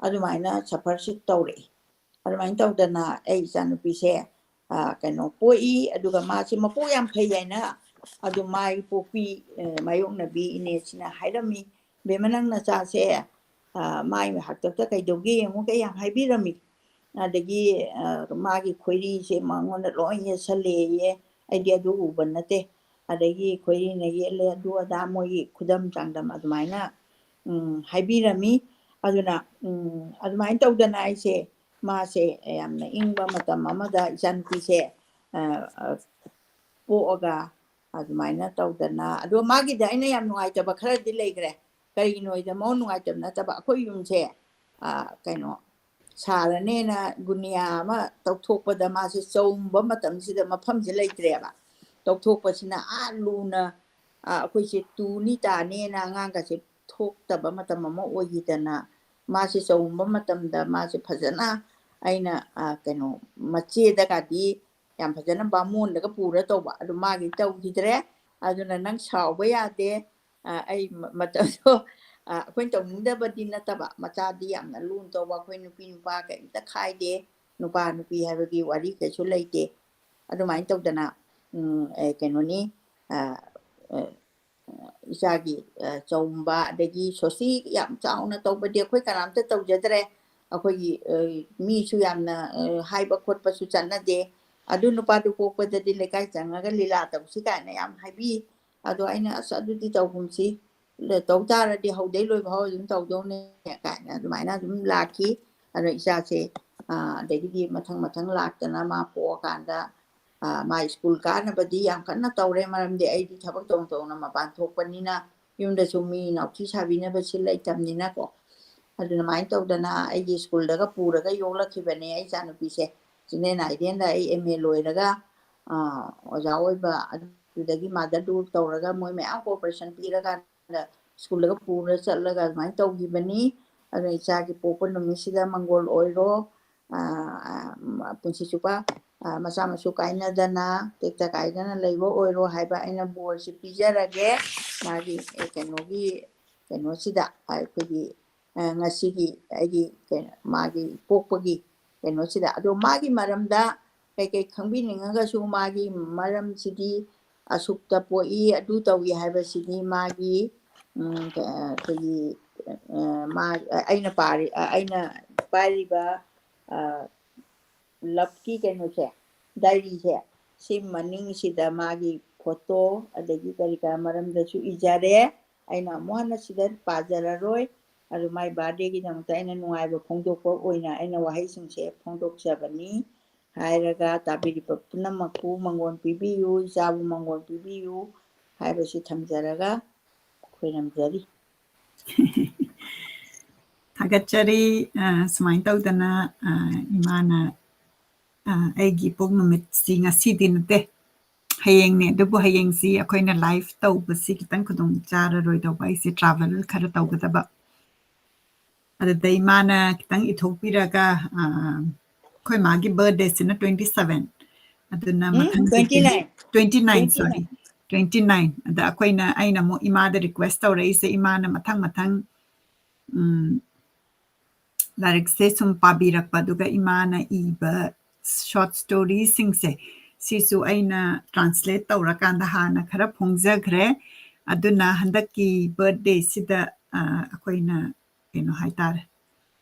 ꯑꯗꯨꯃꯥꯏꯅ ꯁꯐꯔꯁꯤ ꯇꯧꯔꯛꯏ ꯑꯗꯨꯃꯥꯏꯅ ꯇꯧꯗꯅ ꯑꯩ ꯏꯆꯥꯅꯨꯄꯤꯁꯦ ꯀꯩꯅꯣ ꯄꯣꯛꯏ ꯑꯗꯨꯒ ꯃꯥꯁꯤ ꯃꯄꯣꯛ ꯌꯥꯝ ꯐꯩ ꯍꯥꯏꯅ ꯑꯗꯨ ꯃꯥꯒꯤ ꯄꯣꯛꯄꯤ ꯃꯥꯌꯣꯛꯅꯕꯤ ꯏꯅꯦꯁꯤꯅ ꯍꯥꯏꯔꯝꯃꯤ ꯕꯦꯝꯃ ꯅꯪ ꯅꯆꯥꯁꯦ ꯃꯥꯒꯤ ꯍꯥꯛꯇꯛꯇ ꯀꯩꯗꯧꯒꯦ ꯌꯦꯡꯉꯨ ꯀꯩ ꯌꯥꯝ ꯍꯥꯏꯕꯤꯔꯝꯃꯤ ꯑꯗꯒꯤ ꯃꯥꯒꯤ ꯈꯣꯏꯔꯤꯁꯦ ꯃꯉꯣꯟꯗ ꯂꯣꯏ ꯌꯦꯠꯁꯜꯂꯦꯌꯦ ꯑꯩꯗꯤ ꯑꯗꯨ ꯎꯕ ꯅꯠꯇꯦ ꯑꯗꯒꯤ ꯈꯣꯏꯔꯤꯅ ꯌꯦꯠꯂꯦ ꯑꯗꯨ ꯑꯗꯥ ꯃꯣꯏꯒꯤ ꯈꯨꯗꯝ ꯆꯥꯡꯗꯝ ꯑꯗꯨꯃꯥꯏꯅ ꯍꯥꯏꯕꯤꯔꯝꯃꯤ ꯑꯗꯨꯅ ꯑꯗꯨꯃꯥꯏꯅ ꯇꯧꯗꯅ ꯑꯩꯁꯦ ꯃꯥꯁꯦ ꯌꯥꯝꯅ ꯏꯪꯕ ꯃꯇꯝ ꯑꯃꯗ ꯏꯆꯥꯅꯨꯄꯤꯁꯦ ꯄꯣꯛꯑꯒ ꯑꯗꯨꯃꯥꯏꯅ ꯇꯧꯗꯅ ꯑꯗꯣ ꯃꯥꯒꯤꯗ ꯑꯩꯅ ꯌꯥꯝ ꯅꯨꯡꯉꯥꯏꯇꯕ ꯈꯔꯗꯤ ꯂꯩꯈ꯭ꯔꯦ ꯀꯔꯤꯒꯤꯅꯣꯗ ꯃꯉꯣꯟ ꯅꯨꯡꯉꯥꯏꯇꯕ ꯅꯠꯇꯕ ꯑꯩꯈꯣꯏ ꯌꯨꯝꯁꯦ ꯀꯩꯅꯣ ꯁꯥꯔꯅꯦꯅ ꯒꯨꯅꯤꯌꯥ ꯑꯃ ꯇꯧꯊꯣꯛꯄꯗ ꯃꯥꯁꯦ ꯆꯧꯕ ꯃꯇꯝꯁꯤꯗ ꯃꯐꯝꯁꯦ ꯂꯩꯇ꯭ꯔꯦꯕ ꯇꯧꯊꯣꯛꯄꯁꯤꯅ ꯂꯨꯅ ꯑꯩꯈꯣꯏꯁꯦ ꯇꯨꯅꯤ ꯇꯥꯅꯦꯅ ꯑꯉꯥꯡꯒꯁꯦ ꯊꯣꯛꯇꯕ ꯃꯇꯝ ꯑꯃ ꯑꯣꯏꯈꯤꯗꯅ ꯃꯥꯁꯦ ꯆꯧꯕ ꯃꯇꯝꯗ ꯃꯥꯁꯦ ꯐꯖꯅ ꯑꯩꯅ ꯀꯩꯅꯣ ꯃꯆꯦꯗꯒꯗꯤ ꯌꯥꯝ ꯐꯖꯅ ꯕꯥꯃꯣꯟꯗꯒ ꯄꯨꯔ ꯇꯧꯕ ꯑꯗꯨ ꯃꯥꯒꯤ ꯇꯧꯈꯤꯗ꯭ꯔꯦ ꯑꯗꯨꯅ ꯅꯪ ꯁꯥꯎꯕ ꯌꯥꯗꯦ ꯑꯩ ꯃꯇꯝꯗꯣ ꯑꯩꯈꯣꯏꯅ ꯇꯧꯅꯤꯡꯗꯕꯗꯤ ꯅꯠꯇꯕ ꯃꯆꯥꯗꯤ ꯌꯥꯝꯅ ꯂꯨꯅ ꯇꯧꯕ ꯑꯩꯈꯣꯏ ꯅꯨꯄꯤ ꯅꯨꯄꯥ ꯀꯩꯝꯇ ꯈꯥꯏꯗꯦ ꯅꯨꯄꯥ ꯅꯨꯄꯤ ꯍꯥꯏꯕꯒꯤ ꯋꯥꯔꯤ ꯀꯩꯁꯨ ꯂꯩꯇꯦ ꯑꯗꯨꯃꯥꯏꯅ ꯇꯧꯗꯅ ꯀꯩꯅꯣꯅꯤ ꯏꯆꯥꯒꯤ ꯆꯧꯝꯕ ꯑꯗꯒꯤ ꯁꯣꯁꯤ ꯌꯥꯝ ꯆꯥꯎꯅ ꯇꯧꯕꯗꯤ ꯑꯩꯈꯣꯏ ꯀꯅꯥꯝꯇ ꯇꯧꯖꯗ꯭ꯔꯦ ꯑꯩꯈꯣꯏꯒꯤ ꯃꯤꯁꯨ ꯌꯥꯝꯅ ꯍꯥꯏꯕ ꯈꯣꯠꯄꯁꯨ ꯆꯠꯅꯗꯦ ꯑꯗꯨ ꯅꯨꯄꯥꯗꯨ ꯄꯣꯛꯄꯗꯗꯤ ꯂꯩꯀꯥꯏ ꯆꯪꯉꯒ ꯂꯤꯂꯥ ꯇꯧꯁꯤ ꯀꯥꯏꯅ ꯌꯥꯝ ꯍꯥꯏꯕꯤ ꯑꯗꯣ ꯑꯩꯅ ꯑꯁ ꯑꯗꯨꯗꯤ ꯇꯧꯒꯨꯝꯁꯤ ꯇꯧ ꯇꯥꯔꯗꯤ ꯍꯧꯗꯩ ꯂꯣꯏꯐꯥꯎ ꯑꯗꯨꯝ ꯇꯧꯗꯧꯅꯦ ꯀꯥꯏꯅ ꯑꯗꯨꯃꯥꯏꯅ ꯑꯗꯨꯝ ꯂꯥꯛꯈꯤ ꯑꯗꯣ ꯏꯆꯥꯁꯦ ꯑꯗꯒꯤꯗꯤ ꯃꯊꯪ ꯂꯥꯛꯇꯅ ꯃꯥ ꯄꯣꯛꯑꯀꯥꯟꯗ ꯃꯥ ꯁ꯭ꯀꯨꯜ ꯀꯥꯅꯕꯗꯤ ꯌꯥꯝ ꯀꯟꯅ ꯇꯧꯔꯦ ꯃꯔꯝꯗꯤ ꯑꯩꯗꯤ ꯊꯕꯛ ꯇꯧꯅ ꯃꯄꯥꯟ ꯊꯣꯛꯄꯅꯤ나 ꯌꯨꯝꯗꯁꯨ ꯃꯤ ꯅꯥꯎꯊꯤ ꯁꯥꯕꯤꯅꯕꯁꯤ ꯂꯩꯇꯕꯅꯤꯅꯀꯣ ꯑꯗꯨꯃꯥꯏꯅ ꯇꯧꯗꯅ ꯑꯩꯒꯤ ꯁ꯭ꯀꯨꯜꯗꯒ ꯄꯨꯔꯒ ꯌꯣꯛꯂꯛꯈꯤꯕꯅꯦ ꯑꯩ ꯏꯆꯥꯅꯨꯄꯤꯁꯦ ꯆꯤꯡꯂꯦꯟ ꯑꯥꯏꯗꯦꯟꯗ ꯑꯩ MA ꯂꯣꯏꯔꯒ ꯑꯣꯖꯥ ꯑꯣꯏꯕ ꯑꯗꯨꯗꯒꯤ ꯃꯥꯗꯔ ꯇꯨꯔ ꯇꯧꯔꯒ ꯃꯣꯏ ꯃꯌꯥꯝ ꯀꯣꯑꯣꯄꯔꯦꯁꯟ ꯄꯤꯔꯀꯥꯟꯗ ꯁ꯭ꯀꯨꯜꯗꯒ ꯄꯨꯔ ꯆꯠꯂꯒ ꯑꯗꯨꯃꯥꯏꯅ ꯇꯧꯈꯤꯕꯅꯤ ꯑꯗꯨꯅ ꯏꯆꯥꯒꯤ ꯄꯣꯛꯄ ꯅꯨꯃꯤꯠꯁꯤꯗ ꯃꯪꯒꯣꯜ ꯑꯣꯏꯔꯣ ꯄꯨꯟꯁꯤ ꯆꯨꯞꯄ ꯃꯆꯥ ꯃꯁꯨ ꯀꯥꯏꯅꯗꯅ ꯇꯦꯛꯇ ꯀꯥꯏꯗꯅ ꯂꯩꯕ ꯑꯣꯏꯔꯣ ꯍꯥꯏꯕ ꯑꯩꯅ ꯕꯣꯔꯁꯤ ꯄꯤꯖꯔꯒꯦ ꯃꯥꯒꯤ ꯀꯩꯅꯣꯁꯤꯗ ꯑꯩꯈꯣꯏꯒꯤ ꯉꯁꯤꯒꯤ ꯑꯩꯒꯤ ꯃꯥꯒꯤ ꯄꯣꯛꯄꯒꯤ ꯀꯩꯅꯣꯁꯤꯗ ꯑꯗꯣ ꯃꯥꯒꯤ ꯃꯔꯝꯗ ꯀꯩꯀꯩ ꯈꯪꯕꯤꯅꯤꯡꯉꯒꯁꯨ ꯃꯥꯒꯤ ꯃꯔꯝꯁꯤꯗꯤ ꯑꯁꯨꯛꯇ ꯄꯣꯛꯏ ꯑꯗꯨ ꯇꯧꯏ ꯍꯥꯏꯕꯁꯤꯗꯤ ꯃꯥꯒꯤ ꯑꯩꯈꯣꯏꯒꯤ ꯑꯩꯅ ꯄꯥꯏꯔꯤꯕ ꯂꯞꯀꯤ ꯀꯩꯅꯣꯁꯦ ꯗꯥꯏꯔꯤꯁꯦ ꯁꯤ ꯃꯅꯤꯡꯁꯤꯗ ꯃꯥꯒꯤ ꯐꯣꯇꯣ ꯑꯗꯒꯤ ꯀꯔꯤ ꯀꯔꯥ ꯃꯔꯝꯗꯁꯨ ꯏꯖꯔꯦ ꯑꯩꯅ ꯑꯃꯨꯛ ꯍꯟꯅ ꯁꯤꯗ ꯄꯥꯖꯔꯔꯣꯏ ꯑꯗꯨ ꯃꯥꯏ ꯕꯥꯔꯗꯦꯒꯤꯗꯃꯛꯇ ꯑꯩꯅ ꯅꯨꯡꯉꯥꯏꯕ ꯐꯣꯡꯗꯣꯛꯄ ꯑꯣꯏꯅ ꯑꯩꯅ ꯋꯥꯍꯩꯁꯤꯡꯁꯦ ꯐꯣꯡꯗꯣꯛꯆꯕꯅꯤ ꯍꯥꯏꯔꯒ ꯇꯥꯕꯤꯔꯤꯕ ꯄꯨꯝꯅꯃꯛꯄꯨ ꯃꯪꯒꯣꯜ ꯄꯤꯕꯤꯌꯨ ꯏꯆꯥꯕꯨ ꯃꯪꯒꯣꯜ ꯄꯤꯕꯤꯌꯨ ꯍꯥꯏꯕꯁꯤ ꯊꯝꯖꯔꯒ ꯈꯣꯏꯔꯝꯖꯔꯤ ꯊꯥꯒꯠꯆꯔꯤ ꯁꯨꯃꯥꯏꯅ ꯇꯧꯗꯅ ꯏꯃꯥꯅ ꯑꯩꯒꯤ ꯏꯄꯣꯛ ꯅꯨꯃꯤꯠꯁꯤ ꯉꯁꯤꯗꯤ ꯅꯠꯇꯦ ꯍꯌꯦꯡꯅꯦ ꯑꯗꯨꯕꯨ ꯍꯌꯦꯡꯁꯤ ꯑꯩꯈꯣꯏꯅ ꯂꯥꯏꯚ ꯇꯧꯕꯁꯤ ꯈꯤꯇꯪ ꯈꯨꯗꯣꯡ ꯆꯥꯔꯔꯣꯏꯗꯧꯕ ꯑꯩꯁꯦ ꯇ꯭ꯔꯥꯚꯦꯜ ꯈꯔ ꯇꯧꯒꯗꯕ ꯑꯗꯨꯗ ꯏꯃꯥꯅ ꯈꯤꯇꯪ ꯏꯊꯣꯛꯄꯤꯔꯒ ꯑꯩꯈꯣꯏ ꯃꯥꯒꯤ ꯕꯔꯊꯗꯦꯁꯤꯅ 27 ꯑꯗꯨꯅ ꯃꯊꯪꯁꯤ 29 ꯁꯣꯔꯤ 29 ꯑꯗ ꯑꯩꯅ ꯑꯃꯨꯛ ꯏꯃꯥꯗ ꯔꯤꯀ꯭ꯋꯦꯁ ꯇꯧꯔꯛꯏꯁꯦ ꯏꯃꯥꯅ ꯃꯊꯪ ꯂꯥꯏꯔꯤꯛꯁꯦ ꯁꯨꯝ ꯄꯥꯕꯤꯔꯛꯄ ꯑꯗꯨꯒ ꯏꯃꯥꯅ ꯏꯕ ꯁꯣꯔꯠ ꯁ꯭ꯇꯣꯔꯤꯁꯤꯡꯁꯦ ꯁꯤꯁꯨ ꯑꯩꯅ ꯇ꯭ꯔꯥꯟꯁꯂꯦꯠ ꯇꯧꯔꯀꯥꯟꯗ ꯍꯥꯟꯅ ꯈꯔ ꯐꯣꯡꯖꯈ꯭ꯔꯦ ꯑꯗꯨꯅ ꯍꯟꯗꯛꯀꯤ ꯕꯔꯊꯗꯦꯁꯤꯗ ꯑꯩꯈꯣꯏꯅ ꯀꯩꯅꯣ ꯍꯥꯏꯇꯥꯔꯦ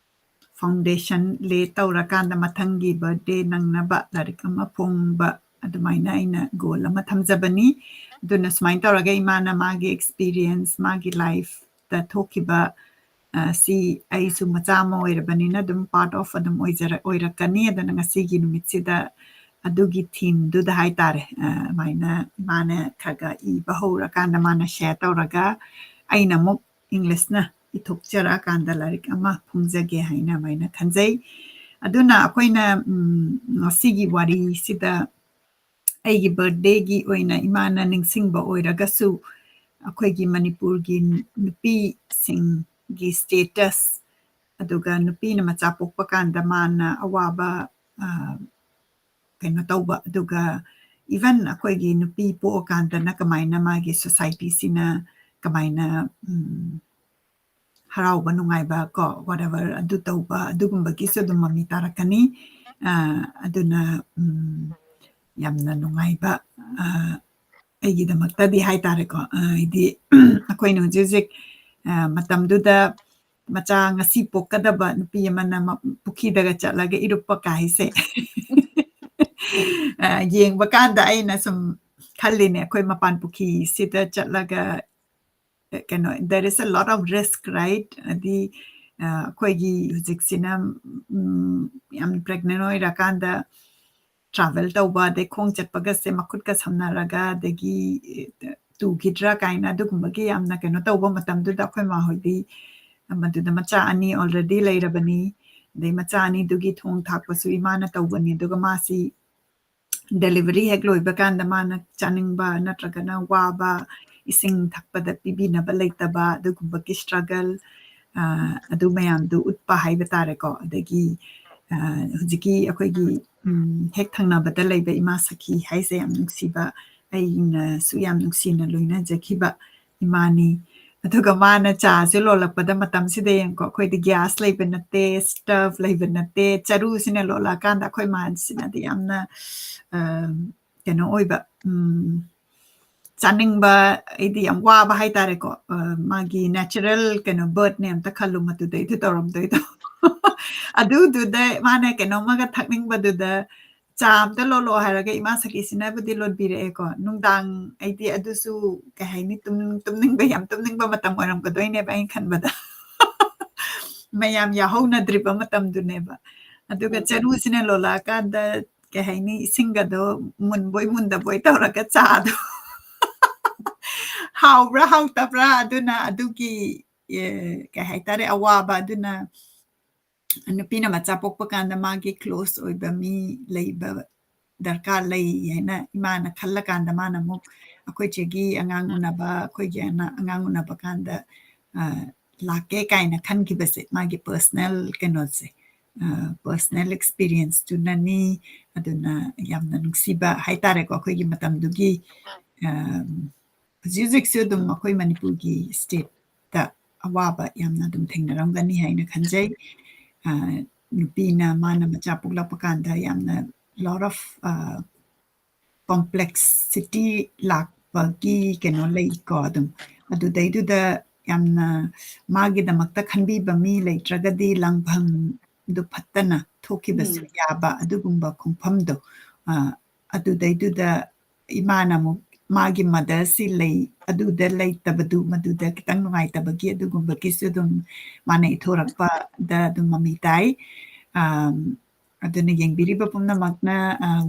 ꯐꯥꯎꯟꯗꯦꯁꯟ ꯂꯦ ꯇꯧꯔꯀꯥꯟꯗ ꯃꯊꯪꯒꯤ ꯕꯔꯊꯗꯦ ꯅꯪꯅꯕ ꯂꯥꯏꯔꯤꯛ ꯑꯃ ꯐꯣꯡꯕ ꯑꯗꯨꯃꯥꯏꯅ ꯑꯩꯅ ꯒꯣꯜ ꯑꯃ ꯊꯝꯖꯕꯅꯤ ꯑꯗꯨꯅ ꯁꯨꯃꯥꯏꯅ ꯇꯧꯔꯒ ꯏꯃꯥꯅ ꯃꯥꯒꯤ ꯑꯦꯛꯁꯄꯤꯔꯤꯌꯦꯟꯁ ꯃꯥꯒꯤ ꯂꯥꯏꯐꯇ ꯊꯣꯛꯈꯤꯕ ꯁꯤ ꯑꯩꯁꯨ ꯃꯆꯥ ꯑꯃ ꯑꯣꯏꯔꯕꯅꯤꯅ ꯑꯗꯨꯝ ꯄꯥꯔꯠ ꯑꯣꯐ ꯑꯗꯨꯝ ꯑꯣꯏꯔꯛꯀꯅꯤ ꯑꯗꯨꯅ ꯉꯁꯤꯒꯤ ꯅꯨꯃꯤꯠꯁꯤꯗ ꯑꯗꯨꯒꯤ ꯊꯤꯝꯗꯨꯗ ꯍꯥꯏꯇꯥꯔꯦ ꯑꯗꯨꯃꯥꯏꯅ ꯃꯥꯅ ꯈꯔ ꯏꯕ ꯍꯧꯔꯀꯥꯟꯗ ꯃꯥꯅ ꯁꯦꯌꯔ ꯇꯧꯔꯒ ꯑꯩꯅ ꯑꯃꯨꯛ ꯏꯪꯂꯤꯁꯅ ꯏꯊꯣꯛꯆꯔꯛꯑꯀꯥꯟꯗ ꯂꯥꯏꯔꯤꯛ ꯑꯃ ꯐꯣꯡꯖꯒꯦ ꯍꯥꯏꯅ ꯑꯗꯨꯃꯥꯏꯅ ꯈꯟꯖꯩ ꯑꯗꯨꯅ ꯑꯩꯈꯣꯏꯅ ꯉꯁꯤꯒꯤ ꯋꯥꯔꯤꯁꯤꯗ ꯑꯩꯒꯤ ꯕꯔꯊꯗꯦꯒꯤ ꯑꯣꯏꯅ ꯏꯃꯥꯅ ꯅꯤꯡꯁꯤꯡꯕ ꯑꯣꯏꯔꯒꯁꯨ ꯑꯩꯈꯣꯏꯒꯤ ꯃꯅꯤꯄꯨꯔꯒꯤ ꯅꯨꯄꯤꯁꯤꯡꯒꯤ ꯁ꯭ꯇꯦꯇꯁ ꯑꯗꯨꯒ ꯅꯨꯄꯤꯅ ꯃꯆꯥ ꯄꯣꯛꯄ ꯀꯥꯟꯗ ꯃꯥꯅ ꯑꯋꯥꯕ ꯀꯩꯅꯣ ꯇꯧꯕ ꯑꯗꯨꯒ ꯏꯚꯟ ꯑꯩꯈꯣꯏꯒꯤ ꯅꯨꯄꯤ ꯄꯣꯛꯑꯀꯥꯟꯗꯅ ꯀꯃꯥꯏꯅ ꯃꯥꯒꯤ ꯁꯣꯁꯥꯏꯇꯤꯁꯤꯅ ꯀꯃꯥꯏꯅ ꯍꯔꯥꯎꯕ ꯅꯨꯡꯉꯥꯏꯕ ꯀꯣ whatever ꯑꯗꯨ ꯇꯧꯕ ꯑꯗꯨꯒꯨꯝꯕꯒꯤꯁꯨ ꯑꯗꯨꯝ ꯃꯃꯤ ꯇꯥꯔꯛꯀꯅꯤ ꯑꯗꯨꯅ ꯌꯥꯝꯅ ꯅꯨꯡꯉꯥꯏꯕ ꯑꯩꯒꯤꯗꯃꯛꯇꯗꯤ ꯍꯥꯏꯇꯥꯔꯦꯀꯣ ꯍꯥꯏꯗꯤ ꯑꯩꯈꯣꯏꯅ ꯍꯧꯖꯤꯛ ꯍꯧꯖꯤꯛ ꯃꯇꯝꯗꯨꯗ ꯃꯆꯥ ꯉꯁꯤ ꯄꯣꯛꯀꯗꯕ ꯅꯨꯄꯤ ꯑꯃꯅ ꯄꯨꯈ꯭ꯔꯤꯗꯒ ꯆꯠꯂꯒ ꯏꯔꯨꯞꯄ ꯀꯥꯏꯁꯦ ꯌꯦꯡꯕ ꯀꯥꯟꯗ ꯑꯩꯅ ꯁꯨꯝ ꯈꯜꯂꯤꯅꯦ ꯑꯩꯈꯣꯏ ꯃꯄꯥꯟ ꯄꯨꯈ꯭ꯔꯤꯁꯤꯗ ꯆꯠꯂꯒ ꯀꯩꯅꯣ there is a lot of risk right ꯍꯥꯏꯗꯤ ꯑꯩꯈꯣꯏꯒꯤ ꯍꯧꯖꯤꯛꯁꯤꯅ ꯌꯥꯝ ꯄ꯭ꯔꯦꯒꯅꯦꯟ ꯑꯣꯏꯔꯀꯥꯟꯗ ꯇ꯭ꯔꯥꯚꯦꯜ ꯇꯧꯕ ꯑꯗꯩ ꯈꯣꯡ ꯆꯠꯄꯒꯁꯦ ꯃꯈꯨꯠꯀ ꯁꯝꯅꯔꯒ ꯑꯗꯒꯤ ꯇꯨꯈꯤꯗ꯭ꯔꯥ ꯀꯥꯏꯅ ꯑꯗꯨꯒꯨꯝꯕꯒꯤ ꯌꯥꯝꯅ ꯀꯩꯅꯣ ꯇꯧꯕ ꯃꯇꯝꯗꯨꯗ ꯑꯩꯈꯣꯏ ꯃꯥꯍꯣꯏꯗꯤ ꯃꯗꯨꯗ ꯃꯆꯥ ꯑꯅꯤ ꯑꯣꯜꯔꯦꯗꯤ ꯂꯩꯔꯕꯅꯤ ꯑꯗꯩ ꯃꯆꯥ ꯑꯅꯤꯗꯨꯒꯤ ꯊꯣꯡ ꯊꯥꯛꯄꯁꯨ ꯏꯃꯥꯅ ꯇꯧꯕꯅꯤ ꯑꯗꯨꯒ ꯃꯥꯁꯤ ꯗꯦꯂꯤꯚꯔꯤ ꯍꯦꯛ ꯂꯣꯏꯕ ꯀꯥꯟꯗ ꯃꯥꯅ ꯆꯥꯅꯤꯡꯕ ꯅꯠꯇ꯭ꯔꯒꯅ ꯋꯥꯕ ꯏꯁꯤꯡ ꯊꯛꯄꯗ ꯄꯤꯕꯤꯅꯕ ꯂꯩꯇꯕ ꯑꯗꯨꯒꯨꯝꯕꯒꯤ ꯁ꯭ꯇ꯭ꯔꯒꯜ ꯑꯗꯨ ꯃꯌꯥꯝꯗꯨ ꯎꯠꯄ ꯍꯥꯏꯕ ꯇꯥꯔꯦꯀꯣ ꯑꯗꯒꯤ ꯍꯧꯖꯤꯛꯀꯤ ꯑꯩꯈꯣꯏꯒꯤ ꯍꯦꯛ ꯊꯪꯅꯕꯗ ꯂꯩꯕ ꯏꯃꯥ ꯁꯈꯤ ꯍꯥꯏꯁꯦ ꯌꯥꯝ ꯅꯨꯡꯁꯤꯕ ꯑꯩꯅꯁꯨ ꯌꯥꯝ ꯅꯨꯡꯁꯤꯅ ꯂꯣꯏꯅꯖꯈꯤꯕ ꯏꯃꯥꯅꯤ ꯑꯗꯨꯒ ꯃꯥꯅ ꯆꯥꯁꯦ ꯂꯣꯜꯂꯛꯄꯗ ꯃꯇꯝꯁꯤꯗ ꯌꯦꯡꯀꯣ ꯑꯩꯈꯣꯏꯗꯤ ꯒ꯭ꯌꯥꯁ ꯂꯩꯕ ꯅꯠꯇꯦ ꯁ꯭ꯇꯞ ꯂꯩꯕ ꯅꯠꯇꯦ ꯆꯔꯨꯁꯤꯅ ꯂꯣꯜꯂꯛꯑꯀꯥꯟꯗ ꯑꯩꯈꯣꯏ ꯃꯥꯁꯤꯅꯗꯤ ꯌꯥꯝꯅ ꯀꯩꯅꯣ ꯑꯣꯏꯕ ꯆꯥꯅꯤꯡꯕ ꯑꯩꯗꯤ ꯌꯥꯝ ꯋꯥꯕ ꯍꯥꯏꯇꯥꯔꯦꯀꯣ ꯃꯥꯒꯤ ꯅꯦꯆꯔꯦꯜ ꯀꯩꯅꯣ ꯕꯔꯠꯅꯦ ꯑꯝꯇ ꯈꯜꯂꯨ ꯃꯗꯨꯗꯩꯗꯨ ꯇꯧꯔꯝꯗꯣꯏꯗꯣ ꯑꯗꯨꯗꯨꯗ ꯃꯥꯅ ꯀꯩꯅꯣꯝꯃꯒ ꯊꯛꯅꯤꯡꯕꯗꯨꯗ ꯆꯥ ꯑꯝꯇ ꯂꯣꯜꯂꯛꯑꯣ ꯍꯥꯏꯔꯒ ꯏꯃꯥ ꯁꯈꯤꯁꯤꯅꯕꯨꯗꯤ ꯂꯣꯟꯕꯤꯔꯛꯑꯦꯀꯣ ꯅꯨꯡꯗꯥꯡ ꯑꯩꯗꯤ ꯑꯗꯨꯁꯨ ꯀꯩ ꯍꯥꯏꯅꯤ ꯇꯨꯝꯅꯤꯡꯕ ꯌꯥꯝ ꯇꯨꯝꯅꯤꯡꯕ ꯃꯇꯝ ꯑꯣꯏꯔꯝꯒꯗꯣꯏꯅꯦꯕ ꯑꯩꯅ ꯈꯟꯕꯗ ꯃꯌꯥꯝ ꯌꯥꯍꯧꯅꯗ꯭ꯔꯤꯕ ꯃꯇꯝꯗꯨꯅꯦꯕ ꯑꯗꯨꯒ ꯆꯔꯨꯁꯤꯅ ꯂꯣꯜꯂꯛꯑꯀꯥꯟꯗ ꯀꯩ ꯍꯥꯏꯅꯤ ꯏꯁꯤꯡꯒꯗꯣ ꯃꯨꯟꯕꯣꯏ ꯃꯨꯟꯗꯕꯣꯏ ꯇꯧꯔꯒ ꯆꯥꯗꯣ ꯍꯥꯎꯕ꯭ꯔꯥ ꯍꯥꯎꯇꯕ꯭ꯔꯥ ꯑꯗꯨꯅ ꯑꯗꯨꯒꯤ ꯀꯩ ꯍꯥꯏꯇꯥꯔꯦ ꯑꯋꯥꯕ ꯑꯗꯨꯅ ꯅꯨꯄꯤꯅ ꯃꯆꯥ ꯄꯣꯛꯄ ꯀꯥꯟꯗ ꯃꯥꯒꯤ ꯀ꯭ꯂꯣꯁ ꯑꯣꯏꯕ ꯃꯤ ꯂꯩꯕ ꯗꯔꯀꯥꯔ ꯂꯩ ꯍꯥꯏꯅ ꯏꯃꯥꯅ ꯈꯜꯂꯀꯥꯟꯗ ꯃꯥꯅ ꯑꯃꯨꯛ ꯑꯩꯈꯣꯏ ꯆꯦꯒꯤ ꯑꯉꯥꯡ ꯎꯅꯕ ꯑꯩꯈꯣꯏꯒꯤ ꯑꯉꯥꯡ ꯎꯅꯕ ꯀꯥꯟꯗ ꯂꯥꯛꯀꯦ ꯀꯥꯏꯅ ꯈꯟꯈꯤꯕꯁꯦ ꯃꯥꯒꯤ ꯄꯔꯁꯅꯦꯜ ꯀꯩꯅꯣꯁꯦ ꯄꯔꯁꯅꯦꯜ ꯑꯦꯛꯁꯄꯤꯔꯤꯌꯦꯟꯁꯇꯨꯅꯅꯤ ꯑꯗꯨꯅ ꯌꯥꯝꯅ ꯅꯨꯡꯁꯤꯕ ꯍꯥꯏꯇꯥꯔꯦꯀꯣ ꯑꯩꯈꯣꯏꯒꯤ ꯃꯇꯝꯗꯨꯒꯤ ꯍꯧꯖꯤꯛ ꯍꯧꯖꯤꯛꯁꯨ ꯑꯗꯨꯝ ꯑꯩꯈꯣꯏ ꯃꯅꯤꯄꯨꯔꯒꯤ ꯁ꯭ꯇꯦꯠꯇ ꯑꯋꯥꯕ ꯌꯥꯝꯅ ꯑꯗꯨꯝ ꯊꯦꯡꯅꯔꯝꯒꯅꯤ ꯍꯥꯏꯅ ꯈꯟꯖꯩ ꯅꯨꯄꯤꯅ ꯃꯥꯅ ꯃꯆꯥ ꯄꯣꯛꯂꯛꯄ ꯀꯥꯟꯗ ꯌꯥꯝꯅ ꯂꯣꯠ ꯑꯣꯐ ꯀꯣꯝꯄ꯭ꯂꯦꯛꯁꯤꯇꯤ ꯂꯥꯛꯄꯒꯤ ꯀꯩꯅꯣ ꯂꯩꯀꯣ ꯑꯗꯨꯝ ꯑꯗꯨꯗꯩꯗꯨꯗ ꯌꯥꯝꯅ ꯃꯥꯒꯤꯗꯃꯛꯇ ꯈꯟꯕꯤꯕ ꯃꯤ ꯂꯩꯇ꯭ꯔꯒꯗꯤ ꯂꯥꯡꯐꯝꯗꯨ ꯐꯠꯇꯅ ꯊꯣꯛꯈꯤꯕꯁꯨ ꯌꯥꯕ ꯑꯗꯨꯒꯨꯝꯕ ꯈꯣꯡꯐꯝꯗꯣ ꯑꯗꯨꯗꯩꯗꯨꯗ ꯏꯃꯥꯅ ꯑꯃꯨꯛ ꯃꯥꯒꯤ ꯃꯗꯔꯁꯤ ꯂꯩ ꯑꯗꯨꯗ ꯂꯩꯇꯕꯗꯨ ꯃꯗꯨꯗ ꯈꯤꯇꯪ ꯅꯨꯡꯉꯥꯏꯇꯕꯒꯤ ꯑꯗꯨꯒꯨꯝꯕꯒꯤꯁꯨ ꯑꯗꯨꯝ ꯃꯥꯅ ꯏꯊꯣꯔꯛꯄꯗ ꯑꯗꯨꯝ ꯃꯃꯤ ꯇꯥꯏ ꯑꯗꯨꯅ ꯌꯦꯡꯕꯤꯔꯤꯕ ꯄꯨꯝꯅꯃꯛꯅ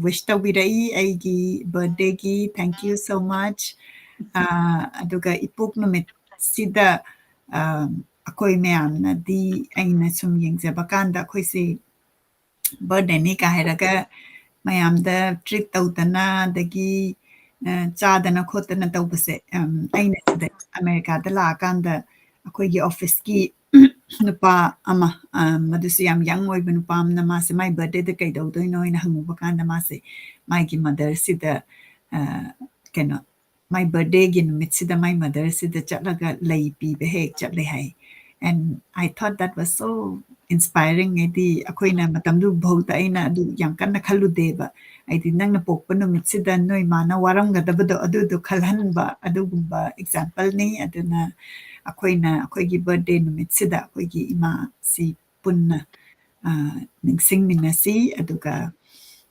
ꯋꯤꯁ ꯇꯧꯕꯤꯔꯛꯏ ꯑꯩꯒꯤ ꯕꯔꯊꯗꯦꯒꯤ ꯊꯦꯡꯛ ꯌꯨ ꯁꯣ ꯃꯆ ꯑꯗꯨꯒ ꯏꯄꯣꯛ ꯅꯨꯃꯤꯠꯁꯤꯗ ꯑꯩꯈꯣꯏ ꯃꯌꯥꯝꯅꯗꯤ ꯑꯩꯅ ꯁꯨꯝ ꯌꯦꯡꯖꯕ ꯀꯥꯟꯗ ꯑꯩꯈꯣꯏꯁꯦ ꯕꯔꯊꯗꯦꯅꯤ ꯀ ꯍꯥꯏꯔꯒ ꯃꯌꯥꯝꯗ ꯇ꯭ꯔꯤꯠ ꯇꯧꯗꯅ ꯑꯗꯒꯤ ꯆꯥꯗꯅ ꯈꯣꯠꯇꯅ ꯇꯧꯕꯁꯦ ꯑꯩꯅ ꯁꯤꯗ ꯑꯃꯦꯔꯤꯀꯥꯗ ꯂꯥꯛꯑꯀꯥꯟꯗ ꯑꯩꯈꯣꯏꯒꯤ ꯑꯣꯐꯤꯁꯀꯤ ꯅꯨꯄꯥ ꯑꯃ ꯃꯗꯨꯁꯨ ꯌꯥꯝ ꯌꯪ ꯑꯣꯏꯕ ꯅꯨꯄꯥ ꯑꯃꯅ ꯃꯥꯁꯦ ꯃꯥꯏ ꯕꯔꯊꯗꯦꯗ ꯀꯩꯗꯧꯗꯣꯏꯅꯣ ꯍꯥꯏꯅ ꯍꯪꯉꯨꯕ ꯀꯥꯟꯗ ꯃꯥꯁꯦ ꯃꯥꯒꯤ ꯃꯗꯔꯁꯤꯗ ꯀꯩꯅꯣ ꯃꯥꯏ ꯕꯔꯊꯗꯦꯒꯤ ꯅꯨꯃꯤꯠꯁꯤꯗ ꯃꯥꯏ ꯃꯗꯔꯁꯤꯗ ꯆꯠꯂꯒ ꯂꯩ ꯄꯤꯕ ꯍꯦꯛ ꯆꯠꯂꯦ ꯍꯥꯏ and I thought that was so inspiring edi akoina matamdu bhauta aina adu yam kanna khalludeba aidi nangna pokpa numit sida noi mana waramgadabado adu khalhanba adugumba example ni aduna akoigi birthday numit sida akoigi ima si punna ningsing minasi aduga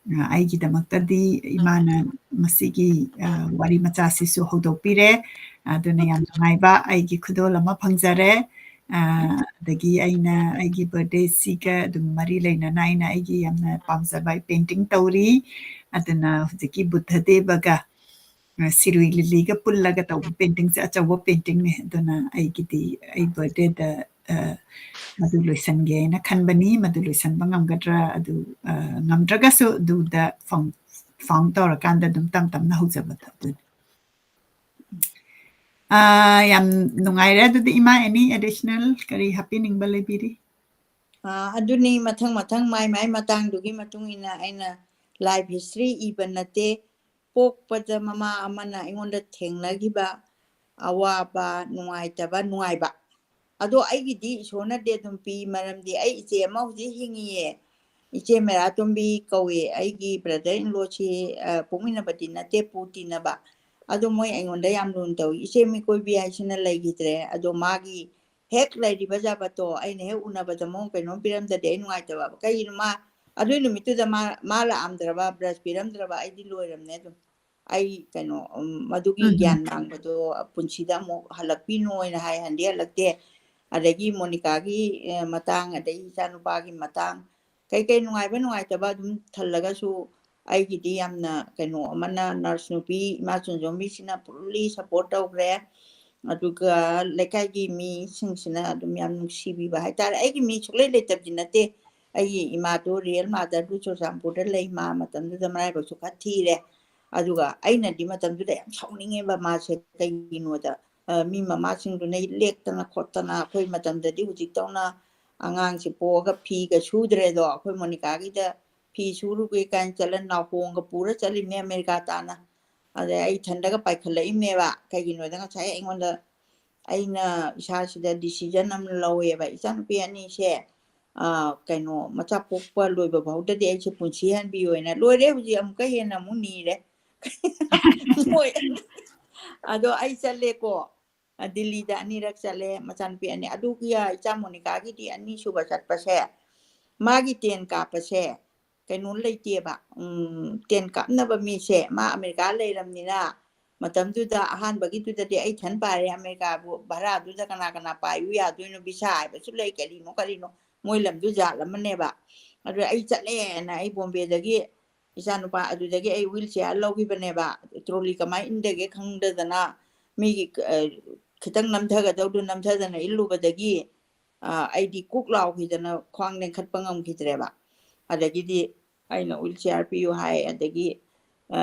ꯑꯩꯒꯤꯗꯃꯛꯇꯗꯤ ꯏꯃꯥꯅ ꯃꯁꯤꯒꯤ ꯋꯥꯔꯤ ꯃꯆꯥꯁꯤꯁꯨ ꯍꯧꯗꯣꯛꯄꯤꯔꯦ ꯑꯗꯨꯅ ꯌꯥꯝ ꯅꯨꯡꯉꯥꯏꯕ ꯑꯩꯒꯤ ꯈꯨꯗꯣꯜ ꯑꯃ ꯐꯪꯖꯔꯦ ꯑꯗꯒꯤ ꯑꯩꯅ ꯑꯩꯒꯤ ꯕꯔꯊꯗꯦꯁꯤꯒ ꯑꯗꯨꯝ ꯃꯔꯤ ꯂꯩꯅꯅ ꯑꯩꯅ ꯑꯩꯒꯤ ꯌꯥꯝꯅ ꯄꯥꯝꯖꯕ ꯄꯦꯟꯇꯤꯡ ꯇꯧꯔꯤ ꯑꯗꯨꯅ ꯍꯧꯖꯤꯛꯀꯤ ꯕꯨද්ධꯗꯦꯕꯒ ꯁꯤꯔꯨꯏ ꯂꯤꯂꯤꯒ ꯄꯨꯜꯂꯒ ꯇꯧꯕ ꯄꯦꯟꯇꯤꯡꯁꯦ ꯑꯆꯧꯕ ꯄꯦꯟꯇꯤꯡꯅꯦ ꯑꯗꯨꯅ ꯑꯩꯒꯤꯗꯤ ꯑꯩ ꯕꯔꯊꯗꯦꯗ madu loisan ge na khan bani madu loisan bangam gadra adu ngamdragasu du da found tor kanda dum tam tam na hujaba du yam nungai ra du ima any additional kari happening balebiri aduni mathang mai matang dugi matung ina aina life history iban nate pokpada mama amana ingonda thengnagiba awaba nuaiba ado aigidi isona de dum pi maramdi ai iche ma huji hingiye iche mera tumbi kawe aigi brother in law chi pumina batina te putina ba ado moi aingonda yam lun taw iche mi koi bi aisina laigitre ado magi hek laidi baja bato aine he una bada mo keno piram da de nuai ta ba kai ma ado numitu da mala amdraba brush piram draba aidi loiram ne dum ai keno madugi gyan mangado punchida mo halakpi noina hai hande halakte adagi Monica gi matang adagi Chanupagi matang kai nuaiba dum thallaga su aigi di yamna kaino amana nurse nupi ma chunjombi sina fully support tawgre aduga lekai gi mi singsina dum yam nusibi ba haitar aigi mi chule letab dinate aigi ima to real mother du chosampur lei ma matam du jamai ba su khathire aduga aina di matam du yam sauninge ba ma se kai noda mi mama singdune lektana khotana akhoi matamdadi hujiktauna angang si poga phi ga sudre do akhoi Monica gi da phi suru ge kan chalan na honga pura chali me America tana ade ai thanda ga paikhala imne ba kai gi no da chai aingonda aina isa sida decision am lawe ba isan pi ani se kaino macha pokpa loiba bauda de ai se punchi han bi oina loire huji am ka hena muni re moi ado ai chale ko Delhi da ani rak chale machan pi ani adu kia icha Monica gi di ani suba chat pase magi ten ka pase kainun leite ba ten ka na ba mi se ma America leiram ni na matam du da ahan bagi du da de ai than pare America bu bara du da kana pa yu ya du no bisa ai ba su lei kali no moi lam du ja lam ne ba adu ai chale na ai Bombay da gi isa no pa adu da gi ai wheelchair lo gi bane ba trolley kamai inde ge khang da na mi khitang namthaga dawdu namthadana illubadagi aidi kuk law khidana khwang nen khat pangam khidreba adagidi aina wheelchair piu hai adagi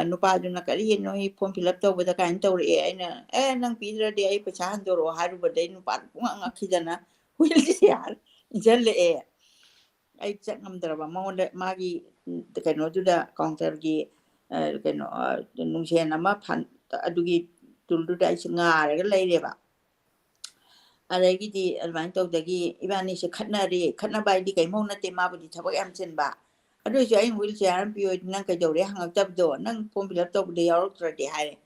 nupa duna kari no hi form fill up tawbada kain tawre aina nang pidra de ai pacha handoro haru badai nupa punga khidana wheelchair jalle ai chak ngamdraba maonda magi kaino duda counter gi kaino nungsen ama phan adugi tuldu dai ngaraga leireba adagidi advain tawdagi ibani se khatnaba di kai mo nate mabudi thabak yam chenba adu je ai wheelchair piyo nang kai dawre hangak tabdo nang form fill up tawde yaurtra de hare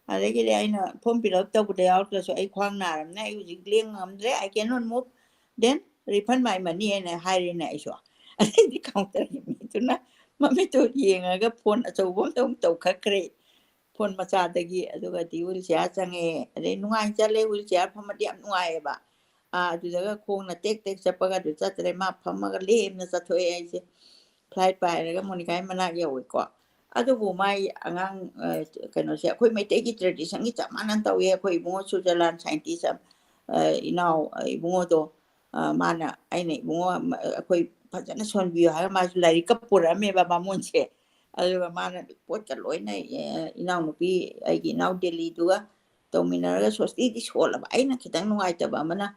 adagidi aina form fill up tawde yaurtra so ai khwang naram na ai uji leng amdre I cannot move then refund my money and hire na iso adagidi counter mi tuna mami to yenga phone achobom taw khakre phone macha dagi aduga di wheelchair change ade nungai chale wheelchair phamadi am nungai ba aduga khongna tek chapaga du chatre ma phamaga lemna chathoe aise flight pai raga Monica mana yawi ko adubu mai angang kaino se khoi mai te gi tradition gi chamanan tawe khoi bungo Switzerland scientist inau bungo do mana aine bungo khoi phajana son biyo ha ma lari kapura me ba monche aduga mana pot ka loina inau nupi aigi inau Delhi duga tominaraga sosti di school ba aina kitang nungai ta ba mana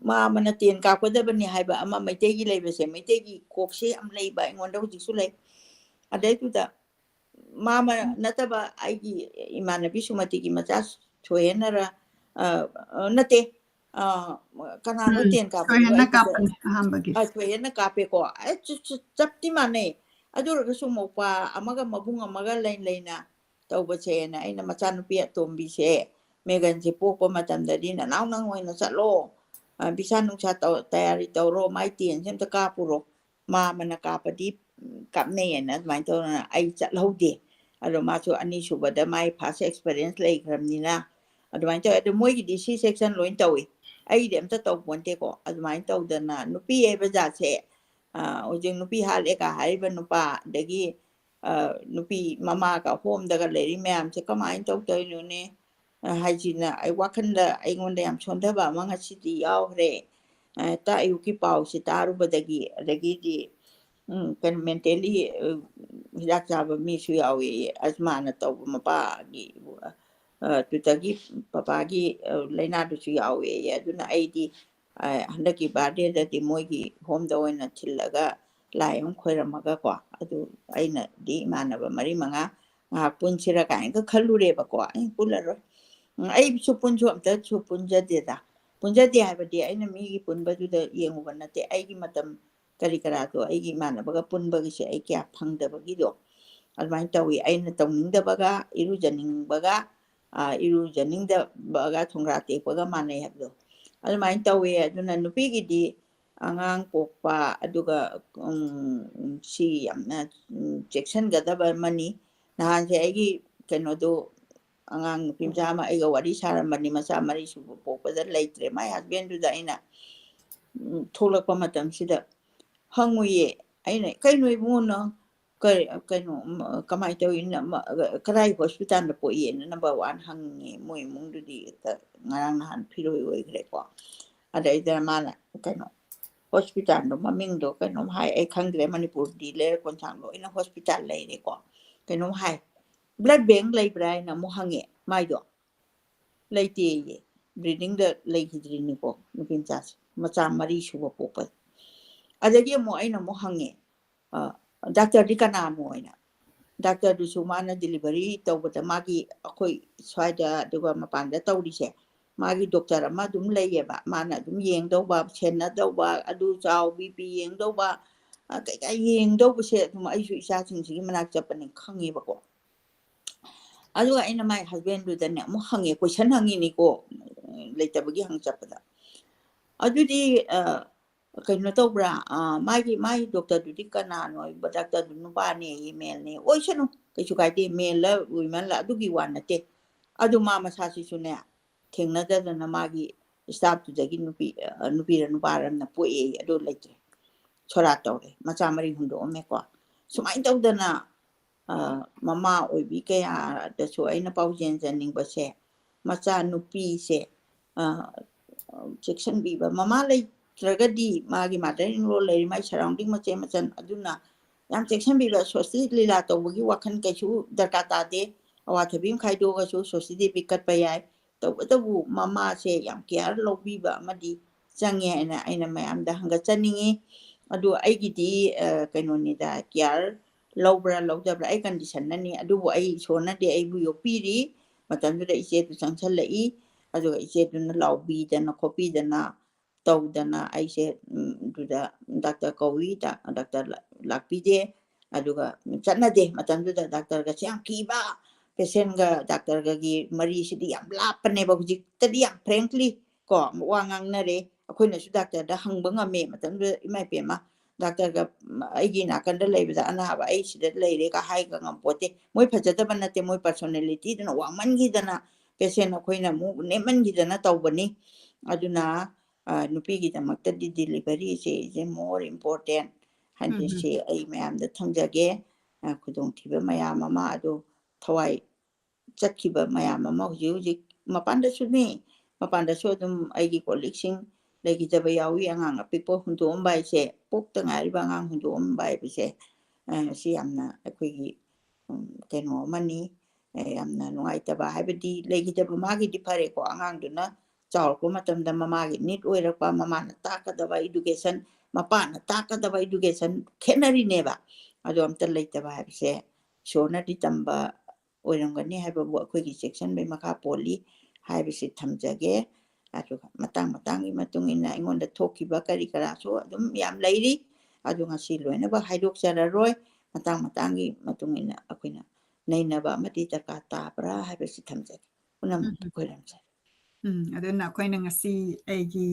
ma mana ten ka ko da bani haiba ama maitei gi leibe se maitei gi kokse am leiba ngonda hu su lei adai tu da mama nataba aigi imanabi sumati gi macha choyenara nate kanano ten ka So ba henna ai ta kapan hambagis. ai na ka pe ko ai chapti mane adu ra su mo pa amaga mabung amaga lain laina tauba che na ai na macha nu pi atombi se megan je po ko matam da din na nang nang wai na sa lo bisa nung cha tayari tau ro mai tien sem ta ka puro ma mana ka pa di kap ne na mai to na ai cha lo de ado ma chu ani su ba da mai past experience lai kram ni na ado mai to ado moi gi di c section loin tawi ai dem ta tau pon te ko ado mai tau da na nu pi e ba ja che o jing nu pi ha le ka hai ba nu pa de gi nu pi mama ka home da ga le ri ma'am che ka mai tau toi nu ne hai ji na ai wa khan da ai ngon da am chon da ba ma nga chi di yaw re ta ai ki pau si ta ru ba da gi di kan mentally hidak cha ba mi su yaw ye asma na tau ma pa gi tuta gi papa gi laina du su yaw ye du na ai di handa ki ba de da di moi gi home da wen na thillaga lai hom khoira ma ga ko adu ai na di ma na ba mari manga nga pun sira ka ga khalu re ba ko ai pula ro ai su pun ju am ta su pun ja de da pun ja de ha ba de ai na mi gi pun ba du da yengu ba na te ai gi matam kari kara to ai gi ma na ba ga pun ba gi se ai kya phang da ba gi do almai tawi ai na tong ning da ba ga iru janing ba ga iru janing da ba ga thongra te ba ga ma nei ha do almai tawi adu na nu pi gi di angang pokpa aduga si yamna section ga da ba mani nahan se ai gi keno do angang pimja ma ai ga wari sara mani masa mari su pokpa da leitre mai husband du da ina tholak pa matam sida hanguye aina kai noi mu no kai no kamai to in karai hospital na po ye number 1 hangi moi mung du di ngarang nahan phiroi oi gre ko ada ida mala kai no hospital no maming do kai no hai ai khang gre manipur di le kon chang lo ina hospital le re ko kai no hai blood bank lai brai na mo hange mai do lai ti ye breeding da lai hidri ni ko no pin chas macha mari shu po pa adagi mo ai na mo hange doctor di kana mo ina doctor du su mana delivery to bata magi akoi swaida duga mapanda tawri se magi doctor ama dum leye ba mana dum yeng do ba chen na do ba adu chaw bp yeng do ba kai yeng do bu se dum ai su isa ching si manak chapani khangi ba ko adu ina my husband du da ne mo hange question hangi ni ko leita bagi hang chapada adu di kaino to bra mai doctor du di kana no ba doctor du no ba ne email ne oi chanu kai chu kai de mail la women la du gi wan na te adu ma sa si su ne thing na da na ma gi staff tu da gi nu pi ra nu ba ram na po e adu leitre chora to re ma cha mari hundo me ko sumai to da na mama oi bi ke ya da chu ai na pau jen jen ning ba se ma cha nu pi se section bi ba mama lai tragedi magi mother in law lai mai surrounding ma che ma chan aduna yam section bi ba society lila to gi wakhan ke chu darka ta de awa thabim khai do ga chu society bi kat pa yai to bu mama se yam care lo bi ba ma di changye na aina mai am da hanga chaningi adu ai gi di kaino ni da care lobra lobra ai condition na ni adu ai so na de ai bu yo pi ri matam da ise tu changchal lai adu ise tu na lobby da na copy da na tau da na ai se du da doctor kowi da doctor lakpi de adu ga channa de matam da doctor ga chang ki ba patient ga doctor ga gi mari si di am la pane ba ji ta di am frankly ko wa ngang na re akhoi na su doctor da hang ba ngame matam da imai pe ma doctor ga ai gi na kan da lei ba ana ba ai si da lei re ka hai ga ngam pote moi phaja da ban na te moi personality da na wa man gi da na patient akhoi na mu ne man gi da na tau ba ni aduna nupi gi da makta di delivery se is more important hanji se ai mayam da thamjage khudong thiba mayam ama adu thawai chakhiba mayam ama huji mapanda su ni mapanda su dum ai gi collection legi jaba yawi angang apipo hundu ombai se pokta ngari ba ngang hundu ombai bi se si amna akhoi gi keno mani yamna nungai ta ba haibadi legi jaba magi di pare ko angang du na chaw ko matam da mama gi nit oirak pa mama na ta ka da education mapa na ta ka da education khenari ne ba ado am ta leita ba se shona di tamba oiram ga ni haiba bu akhoi gi section be maka poli haiba se thamjage ꯑꯗꯨꯒ ꯃꯇꯥꯡꯒꯤ ꯃꯇꯨꯡ ꯏꯟꯅ ꯑꯩꯉꯣꯟꯗ ꯊꯣꯛꯈꯤꯕ ꯀꯔꯤ ꯀꯔꯥꯁꯨ ꯑꯗꯨꯝ ꯌꯥꯝ ꯂꯩꯔꯤ ꯑꯗꯨ ꯉꯁꯤ ꯂꯣꯏꯅꯃꯛ ꯍꯥꯏꯗꯣꯛꯆꯔꯔꯣꯏ ꯃꯇꯥꯡꯒꯤ ꯃꯇꯨꯡ ꯏꯟꯅ ꯑꯩꯈꯣꯏꯅ ꯅꯩꯅꯕ ꯑꯃꯗꯤ ꯗꯔꯀꯥꯔ ꯇꯥꯕ꯭ꯔꯥ ꯍꯥꯏꯕꯁꯤ ꯊꯝꯖꯒꯦ ꯄꯨꯝꯅꯃꯛꯇ ꯈꯣꯏꯔꯝꯖꯔꯤ ꯑꯗꯨꯅ ꯑꯩꯈꯣꯏꯅ ꯉꯁꯤ ꯑꯩꯒꯤ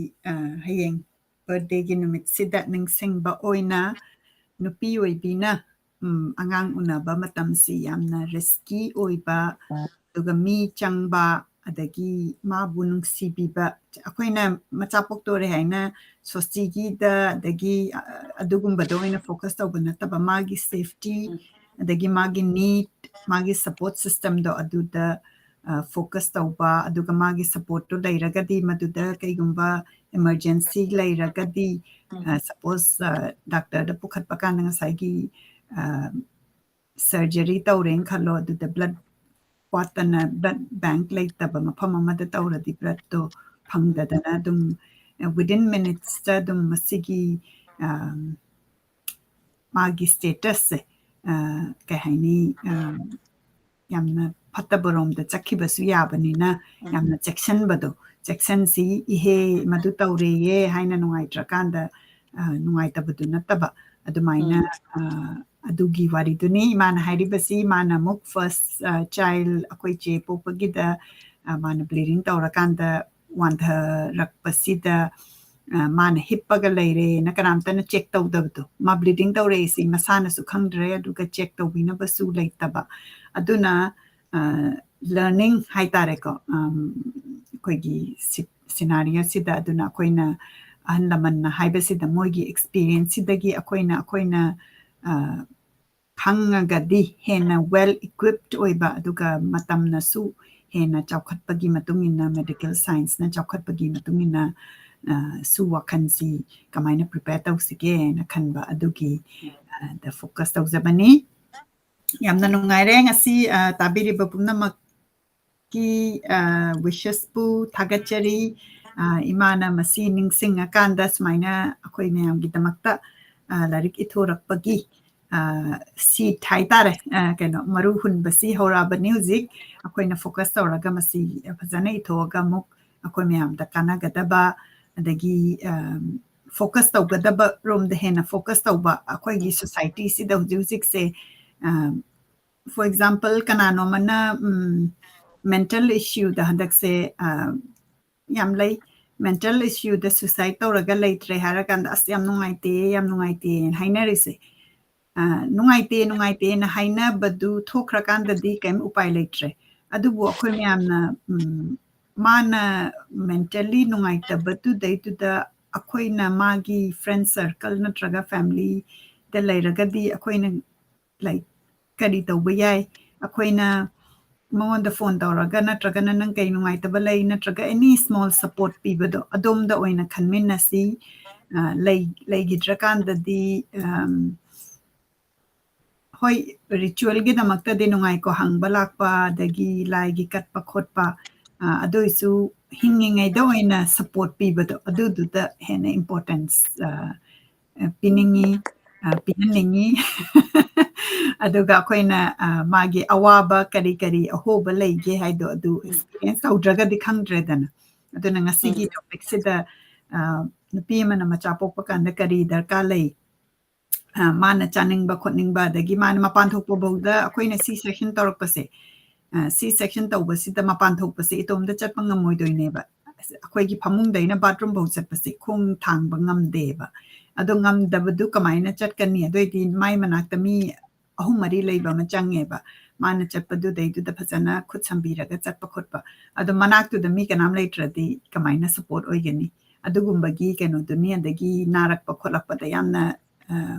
ꯍꯌꯦꯡ ꯕꯔꯊꯗꯦꯒꯤ ꯅꯨꯃꯤꯠꯁꯤꯗ ꯅꯤꯡꯁꯤꯡꯕ ꯑꯣꯏꯅ ꯅꯨꯄꯤ ꯑꯣꯏꯕꯤꯅ ꯑꯉꯥꯡ ꯎꯅꯕ ꯃꯇꯝꯁꯤ ꯌꯥꯝꯅ ꯔꯤꯁꯀꯤ ꯑꯣꯏꯕ ꯑꯗꯨꯒ ꯃꯤ ꯆꯪꯕ ꯑꯗꯒꯤ ꯃꯥꯕꯨ ꯅꯨꯡꯁꯤꯕꯤꯕ ꯑꯩꯈꯣꯏꯅ ꯃꯆꯥ ꯄꯣꯛꯇꯣꯔꯦ ꯍꯥꯏꯅ ꯁꯣꯁꯇꯤꯒꯤꯗ ꯑꯗꯒꯤ ꯑꯗꯨꯒꯨꯝꯕꯗ ꯑꯣꯏꯅ ꯐꯣꯀꯁ ꯇꯧꯕ ꯅꯠꯇꯕ ꯃꯥꯒꯤ ꯁꯦꯐꯇꯤ ꯑꯗꯒꯤ ꯃꯥꯒꯤ ꯅꯤꯠ ꯃꯥꯒꯤ ꯁꯄꯣꯔꯠ ꯁꯤꯁꯇꯝꯗꯣ ꯑꯗꯨꯗ ꯐꯣꯀꯁ ꯇꯧꯕ ꯑꯗꯨꯒ ꯃꯥꯒꯤ ꯁꯄꯣꯔꯠꯇꯨ ꯂꯩꯔꯒꯗꯤ ꯃꯗꯨꯗ ꯀꯩꯒꯨꯝꯕ emergency ꯂꯩꯔꯒꯗꯤ ꯁꯄꯣꯁ ꯗꯥꯛꯇꯔꯗ ꯄꯨꯈꯠꯄ ꯀꯥꯟꯗ ꯉꯁꯥꯏꯒꯤ ꯁꯔꯖꯔꯤ ꯇꯧꯔꯦꯅ ꯈꯜꯂꯣ ꯑꯗꯨꯗ ꯕ꯭ꯂꯗ ꯋꯥꯠꯇꯅ ꯕ꯭ꯂꯗ ꯕꯦꯡꯛ ꯂꯩꯇꯕ ꯃꯐꯝ ꯑꯃꯗ ꯇꯧꯔꯗꯤ ꯕ꯭ꯂꯗꯇꯣ ꯐꯪꯗꯗꯅ ꯑꯗꯨꯝ ꯋꯤꯗꯤꯟ ꯃꯤꯅꯤꯠꯁꯇ ꯑꯗꯨꯝ ꯃꯁꯤꯒꯤ ꯃꯥꯒꯤ ꯁ꯭ꯇꯦꯇꯁꯁꯦ ꯀꯩ ꯍꯥꯏꯅꯤ ꯌꯥꯝꯅ ꯐꯠꯇꯕꯔꯣꯝꯗ ꯆꯠꯈꯤꯕꯁꯨ ꯌꯥꯕꯅꯤꯅ ꯌꯥꯝꯅ ꯆꯦꯛꯁꯤꯟꯕꯗꯣ ꯆꯦꯛꯁꯤꯟꯁꯤ ꯏꯍꯦ ꯃꯗꯨ ꯇꯧꯔꯦꯌꯦ ꯍꯥꯏꯅ ꯅꯨꯡꯉꯥꯏꯇ꯭ꯔꯀꯥꯟꯗ ꯅꯨꯡꯉꯥꯏꯇꯕꯗꯨ ꯅꯠꯇꯕ ꯑꯗꯨꯃꯥꯏꯅ ꯑꯗꯨꯒꯤ ꯋꯥꯔꯤꯗꯨꯅꯤ ꯏꯃꯥꯅ ꯍꯥꯏꯔꯤꯕꯁꯤ ꯃꯥꯅ ꯑꯃꯨꯛ ꯐꯥꯔꯁ ꯆꯥꯏꯜ ꯑꯩꯈꯣꯏ ꯆꯦ ꯄꯣꯛꯄꯒꯤꯗ ꯃꯥꯅ ꯕ꯭ꯂꯤꯗꯤꯡ ꯇꯧꯔꯀꯥꯟꯗ ꯋꯥꯟꯊꯔꯛꯄꯁꯤꯗ ꯃꯥꯅ ꯍꯤꯞꯄꯒ ꯂꯩꯔꯦꯅ ꯀꯅꯥꯝꯇꯅ ꯆꯦꯛ ꯇꯧꯗꯕꯗꯣ ꯃꯥ ꯕ꯭ꯂꯤꯗꯤꯡ ꯇꯧꯔꯛꯏꯁꯤ ꯃꯁꯥꯅꯁꯨ ꯈꯪꯗ꯭ꯔꯦ ꯑꯗꯨꯒ ꯆꯦꯛ ꯇꯧꯕꯤꯅꯕꯁꯨ ꯂꯩꯇꯕ ꯑꯗꯨꯅ ꯂꯔꯅꯤꯡ ꯍꯥꯏꯇꯥꯔꯦꯀꯣ ꯑꯩꯈꯣꯏꯒꯤ ꯁꯤꯅꯥꯔꯤꯌꯣꯁꯤꯗ ꯑꯗꯨꯅ ꯑꯩꯈꯣꯏꯅ ꯑꯍꯜ ꯂꯃꯟꯅ ꯍꯥꯏꯕꯁꯤꯗ ꯃꯣꯏꯒꯤ ꯑꯦꯛꯁꯄꯤꯔꯤꯌꯦꯟꯁꯁꯤꯗꯒꯤ ꯑꯩꯈꯣꯏꯅ ꯈꯪꯉꯒꯗꯤ ꯍꯦꯟꯅ ꯋꯦꯜ ꯏꯀ꯭ꯋꯤꯞড ꯑꯣꯏꯕ ꯑꯗꯨꯒ ꯃꯇꯝꯅꯁꯨ ꯍꯦꯟꯅ ꯆꯥꯎꯈꯠꯄꯒꯤ ꯃꯇꯨꯡ ꯏꯟꯅ ꯃꯦꯗꯤꯀꯦꯜ ꯁꯥꯏꯟꯁꯅ ꯆꯥꯎꯈꯠꯄꯒꯤ ꯃꯇꯨꯡ ꯏꯟꯅ ꯁꯨ ꯋꯥꯈꯜꯁꯤ ꯀꯃꯥꯏꯅ ꯄ꯭ꯔꯤꯄꯦꯌꯔ ꯇꯧꯁꯤꯒꯦꯅ ꯈꯟꯕ ꯑꯗꯨꯒꯤ ꯗ ꯐꯣꯀꯁ ꯇꯧꯖꯕꯅꯤ ꯌꯥꯝꯅ ꯅꯨꯡꯉꯥꯏꯔꯦ ꯉꯁꯤ ꯇꯥꯕꯤꯔꯤꯕ ꯄꯨꯝꯅꯃꯛꯀꯤ ꯋꯤꯁꯦꯁꯄꯨ ꯊꯥꯒꯠꯆꯔꯤ ꯏꯃꯥꯅ ꯃꯁꯤ ꯅꯤꯡꯁꯤꯡꯉꯀꯥꯟꯗ ꯁꯨꯃꯥꯏꯅ ꯑꯩꯈꯣꯏ ꯃꯌꯥꯝꯒꯤꯗꯃꯛꯇ ꯂꯥꯏꯔꯤꯛ ꯏꯊꯣꯔꯛꯄꯒꯤ ꯁꯤꯠ ꯍꯥꯏꯇꯥꯔꯦ ꯀꯩꯅꯣ ꯃꯔꯨ ꯍꯨꯟꯕꯁꯤ ꯍꯧꯔꯛꯑꯕꯅꯤ ꯍꯧꯖꯤꯛ ꯑꯩꯈꯣꯏꯅ ꯐꯣꯀꯁ ꯇꯧꯔꯒ ꯃꯁꯤ ꯐꯖꯅ ꯏꯊꯣꯛꯑꯒ ꯑꯃꯨꯛ ꯑꯩꯈꯣꯏ ꯃꯌꯥꯝꯗ ꯀꯥꯟꯅꯒꯗꯕ ꯑꯗꯒꯤ ꯐꯣꯀꯁ ꯇꯧꯒꯗꯕ ꯔꯣꯝꯗ ꯍꯦꯟꯅ ꯐꯣꯀꯁ ꯇꯧꯕ ꯑꯩꯈꯣꯏꯒꯤ ꯁꯣꯁꯥꯏꯇꯤꯁꯤꯗ ꯍꯧꯖꯤꯛꯁꯦ ꯐꯣꯔ ꯑꯦꯛꯖꯥꯝꯄꯜ ꯀꯅꯥꯅꯣꯃꯅ ꯃꯦꯟꯇꯦꯜ ꯏꯁꯨꯗ ꯍꯟꯗꯛꯁꯦ ꯌꯥꯝ ꯂꯩ ꯃꯦꯟꯇꯦꯜ ꯏꯁꯨꯗ ꯁꯨꯁꯥꯏꯠ ꯇꯧꯔꯒ ꯂꯩꯇ꯭ꯔꯦ ꯍꯥꯏꯔꯀꯥꯟꯗ ꯑꯁ ꯌꯥꯝ ꯅꯨꯡꯉꯥꯏꯇꯦꯅ ꯍꯥꯏꯅꯔꯤꯁꯦ ꯅꯨꯡꯉꯥꯏꯇꯦꯅ ꯍꯥꯏꯅꯕꯗꯨ ꯊꯣꯛꯈ꯭ꯔꯀꯥꯟꯗꯗꯤ ꯀꯩꯝ ꯎꯄꯥꯏ ꯂꯩꯇ꯭ꯔꯦ ꯑꯗꯨꯕꯨ ꯑꯩꯈꯣꯏ ꯃꯌꯥꯝꯅ ꯃꯥꯅ ꯃꯦꯟꯇꯦꯜꯂꯤ ꯅꯨꯡꯉꯥꯏꯇꯕꯗꯨꯗꯩꯗꯨꯗ ꯑꯩꯈꯣꯏꯅ ꯃꯥꯒꯤ ꯐ꯭ꯔꯦꯟ ꯁꯔꯀꯜ ꯅꯠꯇ꯭ꯔꯒ ꯐꯦꯃꯤꯂꯤꯗ ꯂꯩꯔꯒꯗꯤ ꯑꯩꯈꯣꯏꯅ ꯂꯥꯏꯛ ꯀꯔꯤ ꯇꯧꯕ ꯌꯥꯏ ꯑꯩꯈꯣꯏꯅ ꯃꯉꯣꯟꯗ ꯐꯣꯟ ꯇꯧꯔꯒ ꯅꯠꯇ꯭ꯔꯒꯅ ꯅꯪ ꯀꯩ ꯅꯨꯡꯉꯥꯏꯇꯕ ꯂꯩ ꯅꯠꯇ꯭ꯔꯒ ꯑꯦꯅꯤ ꯁ꯭ꯃꯣꯜ ꯁꯄꯣꯔꯠ ꯄꯤꯕꯗꯣ ꯑꯗꯣꯝꯗ ꯑꯣꯏꯅ ꯈꯟꯃꯤꯟꯅꯁꯤ ꯂꯩꯈꯤꯗ꯭ꯔꯀꯥꯟꯗꯗꯤ ꯍꯣꯏ ꯔꯤꯆꯨꯋꯦꯜꯒꯤꯗꯃꯛꯇꯗꯤ ꯅꯨꯡꯉꯥꯏꯀꯣ ꯍꯪꯕ ꯂꯥꯛꯄ ꯑꯗꯒꯤ ꯂꯥꯏꯒꯤ ꯀꯠꯄ ꯈꯣꯠꯄ ꯑꯗꯨꯏꯁꯨ ꯍꯤꯡꯉꯤꯉꯩꯗ ꯑꯣꯏꯅ ꯁꯄꯣꯔꯠ ꯄꯤꯕꯗꯣ ꯑꯗꯨꯗꯨꯗ ꯍꯦꯟꯅ ꯏꯝꯄꯣꯔꯇꯦꯟꯁ ꯄꯤꯍꯟꯅꯤꯡꯉꯤ ꯑꯗꯨꯒ ꯑꯩꯈꯣꯏꯅ ꯃꯥꯒꯤ ꯑꯋꯥꯕ ꯀꯔꯤ ꯑꯍꯣꯕ ꯂꯩꯒꯦ ꯍꯥꯏꯗꯣ ꯑꯗꯨ ꯑꯦꯛꯁꯄꯤꯔꯤꯌꯦꯟꯁ ꯇꯧꯗ꯭ꯔꯒꯗꯤ ꯈꯪꯗ꯭ꯔꯦꯗꯅ ꯑꯗꯨꯅ ꯉꯁꯤꯒꯤ ꯇꯣꯄꯤꯛꯁꯤꯗ ꯅꯨꯄꯤ ꯑꯃꯅ ꯃꯆꯥ ꯄꯣꯛꯄ ꯀꯥꯟꯗ ꯀꯔꯤ ꯗꯔꯀꯥꯔ ꯂꯩ ꯃꯥꯅ ꯆꯥꯅꯤꯡꯕ ꯈꯣꯠꯅꯤꯡꯕ ꯑꯗꯒꯤ ꯃꯥꯅ ꯃꯄꯥꯟ ꯊꯣꯛꯄ ꯐꯥꯎꯗ ꯑꯩꯈꯣꯏꯅ ꯁꯤ ꯁꯦꯛꯁꯟ ꯇꯧꯔꯛꯄꯁꯦ ꯁꯤ ꯁꯦꯛꯁꯟ ꯇꯧꯕꯁꯤꯗ ꯃꯄꯥꯟ ꯊꯣꯛꯄꯁꯦ ꯏꯇꯣꯝꯗ ꯆꯠꯄ ꯉꯝꯃꯣꯏꯗꯣꯏꯅꯦꯕ ꯑꯩꯈꯣꯏꯒꯤ ꯐꯃꯨꯡꯗꯩꯅ ꯕꯥꯊꯔꯨꯝ ꯐꯥꯎ ꯆꯠꯄꯁꯦ ꯈꯣꯡ ꯊꯥꯡꯕ ꯉꯝꯗꯦꯕ ꯑꯗꯣ ꯉꯝꯗꯕꯗꯨ ꯀꯃꯥꯏꯅ ꯆꯠꯀꯅꯤ ꯑꯗꯨꯑꯣꯏꯗꯤ ꯃꯥꯏ ꯃꯅꯥꯛꯇ ꯃꯤ 3-4 ꯂꯩꯕ ꯑꯃ ꯆꯪꯉꯦꯕ ꯃꯥꯅ ꯆꯠꯄꯗꯨꯗꯩꯗꯨꯗ ꯐꯖꯅ ꯈꯨꯠ ꯁꯝꯕꯤꯔꯒ ꯆꯠꯄ ꯈꯣꯠꯄ ꯑꯗꯣ ꯃꯅꯥꯛꯇꯨꯗ ꯃꯤ ꯀꯅꯥꯝ ꯂꯩꯇ꯭ꯔꯗꯤ ꯀꯃꯥꯏꯅ ꯁꯄꯣꯔꯠ ꯑꯣꯏꯒꯅꯤ ꯑꯗꯨꯒꯨꯝꯕꯒꯤ ꯀꯩꯅꯣꯗꯨꯅꯤ ꯑꯗꯒꯤ ꯅꯥꯔꯛꯄ ꯈꯣꯠꯂꯛꯄꯗ ꯌꯥꯝꯅ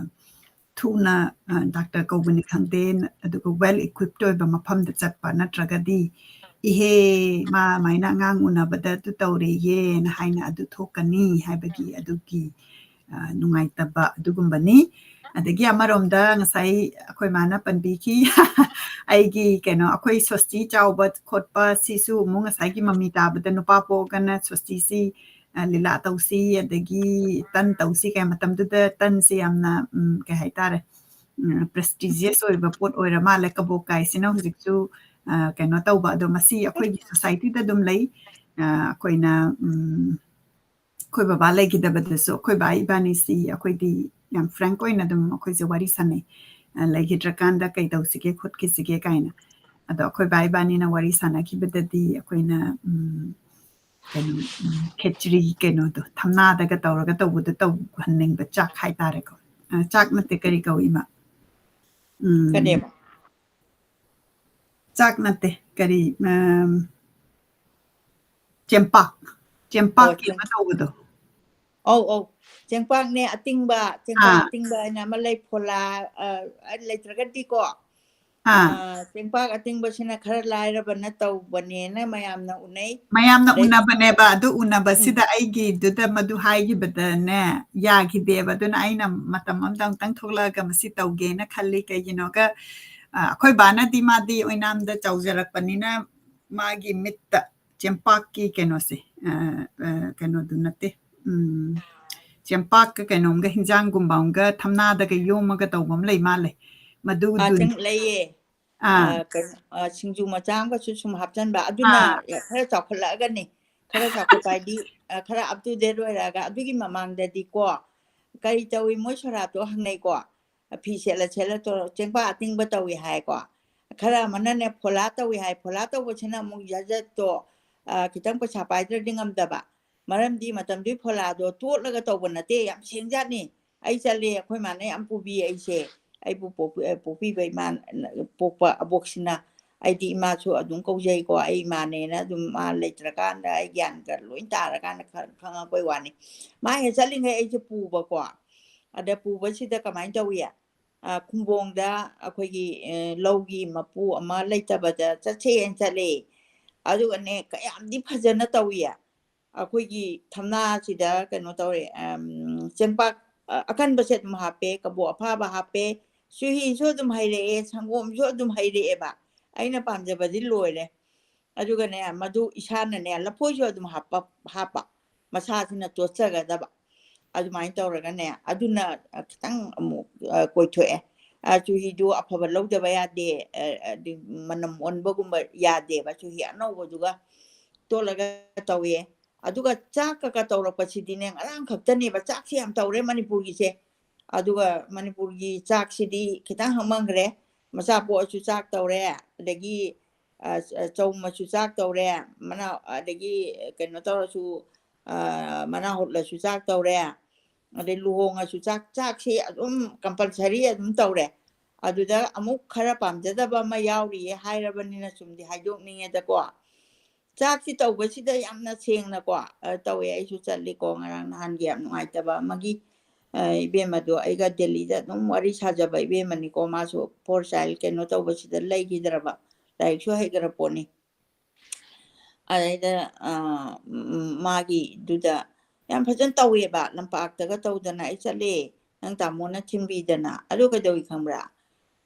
ꯊꯨꯅ ꯗꯥꯛꯇꯔ ꯀꯧꯕꯅꯤ ꯈꯪꯗꯦ ꯑꯗꯨꯒ ꯋꯦꯜ ꯏꯀ꯭ꯋꯤꯞꯇ ꯑꯣꯏꯕ ꯃꯐꯝꯗ ꯆꯠꯄ ꯅꯠꯇ꯭ꯔꯒꯗꯤ ꯏꯍꯦ ꯑꯗꯨꯃꯥꯏꯅ ꯑꯉꯥꯡ ꯎꯅꯕꯗ ꯑꯗꯨ ꯇꯧꯔꯦꯌꯦꯅ ꯍꯥꯏꯅ ꯑꯗꯨ ꯊꯣꯛꯀꯅꯤ ꯍꯥꯏꯕꯒꯤ ꯑꯗꯨꯒꯤ ꯅꯨꯡꯉꯥꯏꯇꯕ ꯑꯗꯨꯒꯨꯝꯕꯅꯤ ꯑꯗꯒꯤ ꯑꯃꯔꯣꯝꯗ ꯉꯁꯥꯏ ꯑꯩꯈꯣꯏ ꯃꯥꯅ ꯄꯟꯕꯤꯈꯤ ꯑꯩꯒꯤ ꯑꯩꯈꯣꯏ ꯁꯣꯁꯇꯤ ꯆꯥꯎꯕ ꯈꯣꯠꯄ ꯁꯤꯁꯨ ꯑꯃꯨꯛ ꯉꯁꯥꯏꯒꯤ ꯃꯃꯤ ꯇꯥꯕꯗ ꯅꯨꯄꯥ ꯄꯣꯛꯑꯒꯅ ꯁꯣꯁꯇꯤꯁꯤ ꯂꯤꯂꯥ ꯇꯧꯁꯤ ꯑꯗꯒꯤ ꯇꯟ ꯇꯧꯁꯤ ꯀꯩ ꯃꯇꯝꯗꯨꯗ ꯇꯟꯁꯤ ꯌꯥꯝꯅ ꯀꯩ ꯍꯥꯏꯇꯥꯔꯦ ꯄ꯭ꯔꯦꯁꯇꯤꯖꯤꯌꯁ ꯑꯣꯏꯕ ꯄꯣꯠ ꯑꯣꯏꯔ ꯃꯥꯜꯂꯦ ꯀꯕꯣꯛ ꯀꯥꯏꯁꯤꯅ ꯍꯧꯖꯤꯛꯁꯨ ꯀꯩꯅꯣ ꯇꯧꯕ ꯑꯗꯣ ꯃꯁꯤ ꯑꯩꯈꯣꯏꯒꯤ ꯁꯣꯁꯥꯏꯇꯤꯗ ꯑꯗꯨꯝ ꯂꯩ ꯑꯩꯈꯣꯏꯅ ꯑꯩꯈꯣꯏ ꯕꯕꯥ ꯂꯩꯈꯤꯗꯕꯗꯁꯨ ꯑꯩꯈꯣꯏ ꯕꯥ ꯏꯕꯥꯅꯤꯁꯤ ꯑꯩꯈꯣꯏꯗꯤ ꯌꯥꯝ ꯐ꯭ꯔꯦꯡꯛ ꯑꯣꯏꯅ ꯑꯗꯨꯝ ꯑꯩꯈꯣꯏꯁꯦ ꯋꯥꯔꯤ ꯁꯥꯟꯅꯩ ꯂꯩꯈꯤꯗ꯭ꯔꯀꯥꯟꯗ ꯀꯩ ꯇꯧꯁꯤꯒꯦ ꯈꯣꯠꯈꯤꯁꯤꯒꯦ ꯀꯥꯏꯅ ꯑꯗꯣ ꯑꯩꯈꯣꯏ ꯕꯥ ꯏꯕꯥꯅꯤꯅ ꯋꯥꯔꯤ ꯁꯥꯟꯅꯈꯤꯕꯗꯗꯤ ꯑꯩꯈꯣꯏꯅ ꯀꯩꯅꯣ ꯈꯦꯆ꯭ꯔꯤ ꯀꯩꯅꯣꯗꯣ ꯊꯝꯅꯥꯗꯒ ꯇꯧꯔꯒ ꯇꯧꯕꯗꯣ ꯇꯧꯍꯟꯅꯤꯡꯕ ꯆꯥꯛ ꯍꯥꯏꯇꯥꯔꯦꯀꯣ ꯆꯥꯛ ꯅꯠꯇꯦ ꯀꯔꯤ ꯀꯧꯏꯃ ꯆꯥꯛ ꯅꯠꯇꯦ ꯀꯔꯤ ꯆꯦꯡꯄꯥꯛꯀꯤ ꯑꯃ ꯇꯧꯕꯗꯣ ꯆꯦꯡꯄꯥꯛꯅꯦ ꯑꯇꯤꯡꯕ ꯆꯦꯡꯄꯥꯛ ꯑꯇꯤꯡꯕ ꯍꯥꯏꯅ ꯑꯃ ꯂꯩ ꯐꯣꯂꯥ ꯂꯩꯇ꯭ꯔꯒꯗꯤꯀꯣ ꯆꯦꯡꯄꯥꯛ ꯑꯇꯤꯡꯕꯁꯤꯅ ꯈꯔ ꯂꯥꯏꯔꯕꯅ ꯇꯧꯕꯅꯦꯅ ꯃꯌꯥꯝꯅ ꯎꯅꯩ ꯃꯌꯥꯝꯅ ꯎꯅꯕꯅꯦꯕ ꯑꯗꯨ ꯎꯅꯕꯁꯤꯗ ꯑꯩꯒꯤꯗꯨꯗ ꯃꯗꯨ ꯍꯥꯏꯈꯤꯕꯗꯅꯦ ꯌꯥꯈꯤꯗꯦꯕ ꯑꯗꯨꯅ ꯑꯩꯅ ꯃꯇꯝ ꯑꯃꯗ ꯑꯃꯨꯛꯇꯪ ꯊꯣꯛꯂꯛꯑꯒ ꯃꯁꯤ ꯇꯧꯒꯦꯅ ꯈꯜꯂꯤ ꯀꯩꯒꯤꯅꯣꯒ ꯑꯩꯈꯣꯏ ꯕꯥꯅꯗꯤ ꯃꯥꯗꯤ ꯑꯣꯏꯅꯥꯝꯗ ꯆꯥꯎꯖꯔꯛꯄꯅꯤꯅ ꯃꯥꯒꯤ ꯃꯤꯠꯇ ꯆꯦꯡꯄꯥꯛꯀꯤ ꯀꯩꯅꯣꯁꯦ ꯀꯩꯅꯣꯗꯨ ꯅꯠꯇꯦ ꯆꯦꯡꯄꯥꯛꯀ ꯀꯩꯅꯣꯝꯒ ꯍꯤꯟꯖꯥꯡꯒꯨꯝꯕ ꯑꯃꯒ ꯊꯝꯅꯥꯗꯒ ꯌꯣꯝꯃꯒ ꯇꯧꯕ ꯑꯃ ꯂꯩ ꯃꯥꯜꯂꯦ ꯃꯗꯨꯗꯨꯅꯤ ꯂꯩꯌꯦ ꯁꯤꯡꯖꯨ ꯃꯆꯥ ꯑꯃꯒꯁꯨ ꯁꯨꯝ ꯍꯥꯞꯆꯟꯕ ꯑꯗꯨꯅ ꯈꯔ ꯆꯥꯎꯈꯠꯂꯛꯑꯒꯅꯤ ꯈꯔ ꯆꯥꯎꯈꯠꯄ ꯍꯥꯏꯗꯤ ꯈꯔ ꯑꯞ ꯇꯨ ꯗꯦꯠ ꯑꯣꯏꯔꯛꯑꯒ ꯑꯗꯨꯒꯤ ꯃꯃꯥꯡꯗꯗꯤꯀꯣ ꯀꯔꯤ ꯇꯧꯏ ꯃꯣꯏ ꯁꯣꯔꯥꯠꯇꯣ ꯍꯪꯅꯩꯀꯣ ꯐꯤ ꯁꯦꯠꯂ ꯆꯦꯡꯄꯥꯛ ꯑꯇꯤꯡꯕ ꯇꯧꯏ ꯍꯥꯏꯀꯣ ꯈꯔ ꯑꯃꯅꯅꯦ ꯐꯣꯂꯥ ꯇꯧꯏ ꯍꯥꯏ ꯐꯣꯂꯥ ꯇꯧꯕꯁꯤꯅ ꯑꯃꯨꯛ ꯌꯥꯖꯠꯇꯣ ꯈꯤꯇꯪ ꯄꯩꯁꯥ ꯄꯥꯏꯗ꯭ꯔꯗꯤ ꯉꯝꯗꯕ ꯃꯔꯝꯗꯤ ꯃꯇꯝꯗꯨꯒꯤ ꯐꯣꯂꯥꯗꯣ ꯇꯣꯠꯂꯒ ꯇꯧꯕ ꯅꯠꯇꯦ ꯌꯥꯝ ꯁꯦꯡꯖꯥꯠꯅꯤ ꯑꯩ ꯆꯠꯂꯦ ꯑꯩꯈꯣꯏ ꯃꯥꯅ ꯌꯥꯝ ꯄꯨꯕꯤ ꯑꯩꯁꯦ ꯑꯩꯕꯨ ꯄꯣꯛꯄꯤꯕ ꯏꯃꯥ ꯄꯣꯛꯄ ꯑꯕꯣꯛꯁꯤꯅ ꯑꯩꯗꯤ ꯏꯃꯥꯁꯨ ꯑꯗꯨꯝ ꯀꯧꯖꯩꯀꯣ ꯑꯩ ꯏꯃꯥꯅꯦꯅ ꯑꯗꯨꯝ ꯃꯥ ꯂꯩꯇ꯭ꯔꯀꯥꯟꯗ ꯑꯩ ꯒ꯭ꯌꯥꯟꯒ ꯂꯣꯏ ꯇꯥꯔꯀꯥꯟꯗ ꯈꯪꯉꯛꯄꯩ ꯋꯥꯅꯤ ꯃꯥ ꯍꯦꯛ ꯆꯠꯂꯤꯉꯩ ꯑꯩꯁꯦ ꯄꯨꯕꯀꯣ ꯑꯗ ꯄꯨꯕꯁꯤꯗ ꯀꯃꯥꯏꯅ ꯇꯧꯏ ꯈꯨꯡꯒꯣꯡꯗ ꯑꯩꯈꯣꯏꯒꯤ ꯂꯧꯒꯤ ꯃꯄꯨ ꯑꯃ ꯂꯩꯇꯕꯗ ꯆꯠꯁꯦꯅ ꯆꯠꯂꯦ ꯑꯗꯨꯒꯅꯦ ꯀꯌꯥꯝꯗꯤ ꯐꯖꯅ ꯇꯧꯏ ꯑꯩꯈꯣꯏꯒꯤ ꯊꯝꯅꯥꯁꯤꯗ ꯀꯩꯅꯣ ꯇꯧꯔꯦ ꯆꯦꯡꯄꯥꯛ ꯑꯀꯟꯕꯁꯦ ꯑꯗꯨꯝ ꯍꯥꯞꯄꯦ ꯀꯕꯣꯛ ꯑꯐꯥꯕ ꯍꯥꯞꯄꯦ ꯆꯨꯍꯤꯁꯨ ꯑꯗꯨꯝ ꯍꯩꯔꯛꯑꯦ ꯁꯪꯒꯣꯝꯁꯨ ꯑꯗꯨꯝ ꯍꯩꯔꯛꯑꯦꯕ ꯑꯩꯅ ꯄꯥꯝꯖꯕꯗꯤ ꯂꯣꯏꯔꯦ ꯑꯗꯨꯒꯅꯦ ꯃꯗꯨ ꯏꯁꯥꯅꯅꯦ ꯂꯐꯣꯏꯁꯨ ꯑꯗꯨꯝ ꯍꯥꯞꯄ ꯃꯁꯥꯁꯤꯅ ꯇꯣꯠꯆꯒꯗꯕ ꯑꯗꯨꯃꯥꯏꯅ ꯇꯧꯔꯒꯅꯦ ꯑꯗꯨꯅ ꯈꯤꯇꯪ ꯑꯃꯨꯛ ꯀꯣꯏꯊꯣꯛꯑꯦ ꯆꯨꯍꯤꯗꯨ ꯑꯐꯕ ꯂꯧꯗꯕ ꯌꯥꯗꯦ ꯃꯅꯝ ꯑꯣꯟꯕꯒꯨꯝꯕ ꯌꯥꯗꯦꯕ ꯆꯨꯍꯤ ꯑꯅꯧꯕꯗꯨꯒ ꯇꯣꯠꯂꯒ ꯇꯧꯋꯦ ꯑꯗꯨꯒ ꯆꯥꯛꯀ ꯇꯧꯔꯛꯄꯁꯤꯗꯤꯅꯦ ꯉꯔꯥꯡ ꯈꯛꯇꯅꯦꯕ ꯆꯥꯛꯁꯤ ꯌꯥꯝ ꯇꯧꯔꯦ ꯃꯅꯤꯄꯨꯔꯒꯤꯁꯦ ꯑꯗꯨꯒ ꯃꯅꯤꯄꯨꯔꯒꯤ ꯆꯥꯛꯁꯤꯗꯤ ꯈꯤꯇꯪ ꯍꯪꯃꯟꯈ꯭ꯔꯦ ꯃꯆꯥ ꯄꯣꯛꯑꯁꯨ ꯆꯥꯛ ꯇꯧꯔꯦ ꯑꯗꯒꯤ ꯆꯧꯃꯁꯨ ꯆꯥꯛ ꯇꯧꯔꯦ ꯑꯗꯒꯤ ꯀꯩꯅꯣ ꯇꯧꯔꯁꯨ ꯃꯅꯥ ꯍꯨꯠꯂꯁꯨ ꯆꯥꯛ ꯇꯧꯔꯦ ꯑꯗꯩ ꯂꯨꯍꯣꯡꯉꯁꯨ ꯆꯥꯛꯁꯤ ꯑꯗꯨꯝ ꯀꯝꯄꯜꯁꯔꯤ ꯑꯗꯨꯝ ꯇꯧꯔꯦ ꯑꯗꯨꯗ ꯑꯃꯨꯛ ꯈꯔ ꯄꯥꯝꯖꯗꯕ ꯑꯃ ꯌꯥꯎꯔꯤꯌꯦ ꯍꯥꯏꯔꯕꯅꯤꯅ ꯁꯨꯝꯗꯤ ꯍꯥꯏꯗꯣꯛꯅꯤꯡꯉꯦꯗꯀꯣ ꯆꯥꯛꯁꯤ ꯇꯧꯕꯁꯤꯗ ꯌꯥꯝꯅ ꯁꯦꯡꯅꯀꯣ ꯇꯧꯋꯦ ꯑꯩꯁꯨ ꯆꯠꯂꯤꯀꯣ ꯉꯔꯥꯡ ꯅꯍꯥꯟꯒꯤ ꯌꯥꯝ ꯅꯨꯡꯉꯥꯏꯇꯕ ꯑꯃꯒꯤ ꯏꯕꯦꯝꯃꯗꯣ ꯑꯩꯒ ꯗꯦꯜꯂꯤꯗ ꯑꯗꯨꯝ ꯋꯥꯔꯤ ꯁꯥꯖꯕ ꯏꯕꯦꯝꯃꯅꯤꯀꯣ ꯃꯥꯁꯨ 4 ꯆꯥꯏꯜ ꯀꯩꯅꯣ ꯇꯧꯕꯁꯤꯗ ꯂꯩꯈꯤꯗ꯭ꯔꯕ ꯂꯥꯏꯔꯤꯛꯁꯨ ꯍꯩꯈ꯭ꯔ ꯄꯣꯠꯅꯤ ꯑꯗꯩꯗ ꯃꯥꯒꯤꯗꯨꯗ ꯌꯥꯝ ꯐꯖꯅ ꯇꯧꯋꯦꯕ ꯂꯝꯄꯥꯛꯇꯒ ꯇꯧꯗꯅ ꯑꯩ ꯆꯠꯂꯦ ꯅꯪ ꯇꯥꯃꯣꯅ ꯊꯤꯟꯕꯤꯗꯅ ꯑꯗꯨ ꯀꯩꯗꯧꯏ ꯈꯪꯕ꯭ꯔꯥ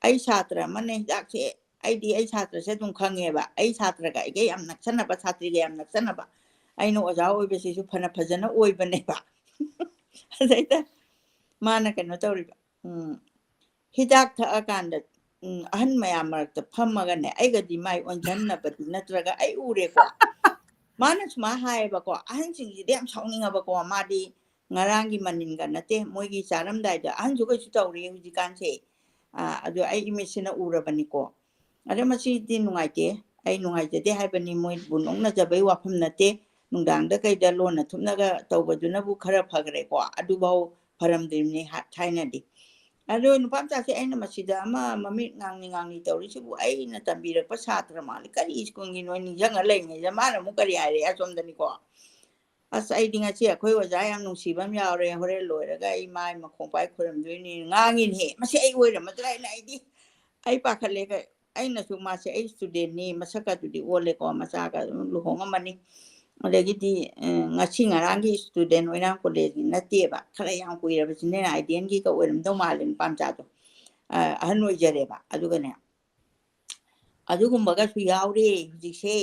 ꯑꯩ ꯁꯥꯇ꯭ꯔ ꯑꯃꯅ ꯍꯤꯗꯥꯛꯁꯦ ꯑꯩꯗꯤ ꯑꯩ ꯁꯥꯇ꯭ꯔꯁꯦ ꯑꯗꯨꯝ ꯈꯪꯉꯦꯕ ꯑꯩ ꯁꯥꯇ꯭ꯔꯒ ꯑꯩꯒ ꯌꯥꯝ ꯅꯛꯁꯟꯅꯕ ꯁꯥꯇ꯭ꯔꯤꯒ ꯌꯥꯝ ꯅꯛꯁꯟꯅꯕ ꯑꯩꯅ ꯑꯣꯖꯥ ꯑꯣꯏꯕꯁꯤꯁꯨ ꯐꯖꯅ ꯑꯣꯏꯕꯅꯦꯕ ꯑꯗꯩꯗ ꯃꯥꯅ ꯀꯩꯅꯣ ꯇꯧꯔꯤꯕ ꯍꯤꯗꯥꯛ ꯊꯛꯑꯀꯥꯟꯗ ꯑꯍꯟ ꯃꯌꯥꯝ ꯃꯔꯛꯇ ꯐꯝꯃꯒꯅꯦ ꯑꯩꯒꯗꯤ ꯃꯥꯏ ꯑꯣꯟꯁꯤꯟꯅꯕꯗꯤ ꯅꯠꯇ꯭ꯔꯒ ꯑꯩ ꯎꯔꯦꯀꯣ ꯃꯥꯅ ꯁꯨꯃꯥꯏꯅ ꯍꯥꯏꯌꯦꯕꯀꯣ ꯑꯍꯟꯁꯤꯡꯁꯤꯗꯤ ꯌꯥꯝ ꯁꯥꯎꯅꯤꯡꯉꯕꯀꯣ ꯃꯥꯗꯤ ꯉꯔꯥꯡꯒꯤ ꯃꯅꯤꯟꯒ ꯅꯠꯇꯦ ꯃꯣꯏꯒꯤ ꯆꯥꯔꯝꯗꯥꯏꯗ ꯑꯍꯟꯁꯨ ꯀꯩꯁꯨ ꯇꯧꯔꯤ ꯍꯧꯖꯤꯛꯀꯥꯟꯁꯦ ꯑꯗꯨ ꯑꯩ ꯏꯃꯤꯠꯁꯤꯅ ꯎꯔꯕꯅꯤꯀꯣ ꯑꯗꯣ ꯃꯁꯤꯗꯤ ꯅꯨꯡꯉꯥꯏꯇꯦ ꯑꯩ ꯅꯨꯡꯉꯥꯏꯖꯗꯦ ꯍꯥꯏꯕꯅꯤ ꯃꯣꯏꯕꯨ ꯅꯣꯛꯅꯖꯕꯩ ꯋꯥꯐꯝ ꯅꯠꯇꯦ ꯅꯨꯡꯗꯥꯡꯗ ꯀꯩꯗ ꯂꯣꯟꯅ ꯊꯨꯞꯅꯒ ꯇꯧꯕꯗꯨꯅꯕꯨ ꯈꯔ ꯐꯈ꯭ꯔꯦꯀꯣ ꯑꯗꯨꯐꯥꯎ ꯐꯔꯝꯗ꯭ꯔꯤꯕꯅꯤ ꯊꯥꯏꯅꯗꯤ ꯑꯗꯣ ꯅꯨꯄꯥ ꯃꯆꯥꯁꯦ ꯑꯩꯅ ꯃꯁꯤꯗ ꯑꯃ ꯃꯃꯤꯠ ꯉꯥꯡꯅꯤ ꯇꯧꯔꯤꯁꯤꯕꯨ ꯑꯩꯅ ꯇꯝꯕꯤꯔꯛꯄ ꯁꯥꯇ꯭ꯔ ꯃꯥꯜꯂꯤ ꯀꯔꯤ ꯁ꯭ꯀꯨꯜꯒꯤꯅꯣ ꯅꯤꯡꯁꯤꯡꯉ ꯂꯩꯉꯩꯗ ꯃꯥꯅ ꯑꯃꯨꯛ ꯀꯔꯤ ꯍꯥꯏꯔꯛꯑꯦ ꯑꯁꯣꯝꯗꯅꯤꯀꯣ ꯑꯁ ꯑꯩꯗꯤ ꯉꯁꯤ ꯑꯩꯈꯣꯏ ꯑꯣꯖꯥ ꯌꯥꯝ ꯅꯨꯡꯁꯤꯕ ꯑꯃ ꯌꯥꯎꯔꯦ ꯍꯣꯔꯦꯟ ꯂꯣꯏꯔꯒ ꯑꯩ ꯃꯥꯏ ꯃꯈꯣꯡꯄꯥꯏ ꯈꯣꯏꯔꯝꯗꯣꯏꯅꯤ ꯉꯥꯡꯉꯤꯅꯦꯍꯦ ꯃꯁꯤ ꯑꯩ ꯑꯣꯏꯔꯝꯃꯗ꯭ꯔꯥ ꯑꯩ ꯄꯥꯈꯠꯂꯦ ꯑꯩꯅꯁꯨ ꯃꯥꯁꯦ ꯑꯩ ꯁ꯭ꯇꯨꯗꯦꯟꯅꯤ ꯃꯁꯛꯀꯗꯨꯗꯤ ꯑꯣꯜꯂꯦꯀꯣ ꯃꯆꯥꯒ ꯑꯗꯨꯝ ꯂꯨꯍꯣꯡꯉꯝꯃꯅꯤ ꯑꯗꯒꯤꯗꯤ ꯉꯁꯤ ꯉꯔꯥꯡꯒꯤ ꯁ꯭ꯇꯨꯗꯦꯟ ꯑꯣꯏꯅꯥꯝ ꯀꯣꯂꯦꯖꯀꯤ ꯅꯠꯇꯦꯕ ꯈꯔ ꯌꯥꯝ ꯀꯨꯏꯔꯕꯁꯤꯅꯦ ꯑꯥꯏꯗꯤꯑꯦꯟꯒꯤꯒ ꯑꯣꯏꯔꯝꯗꯧ ꯃꯥꯜꯂꯦ ꯅꯨꯄꯥ ꯃꯆꯥꯗꯣ ꯑꯍꯟ ꯑꯣꯏꯖꯔꯦꯕ ꯑꯗꯨꯒꯅꯦ ꯑꯗꯨꯒꯨꯝꯕꯒꯁꯨ ꯌꯥꯎꯔꯦ ꯍꯧꯖꯤꯛꯁꯦ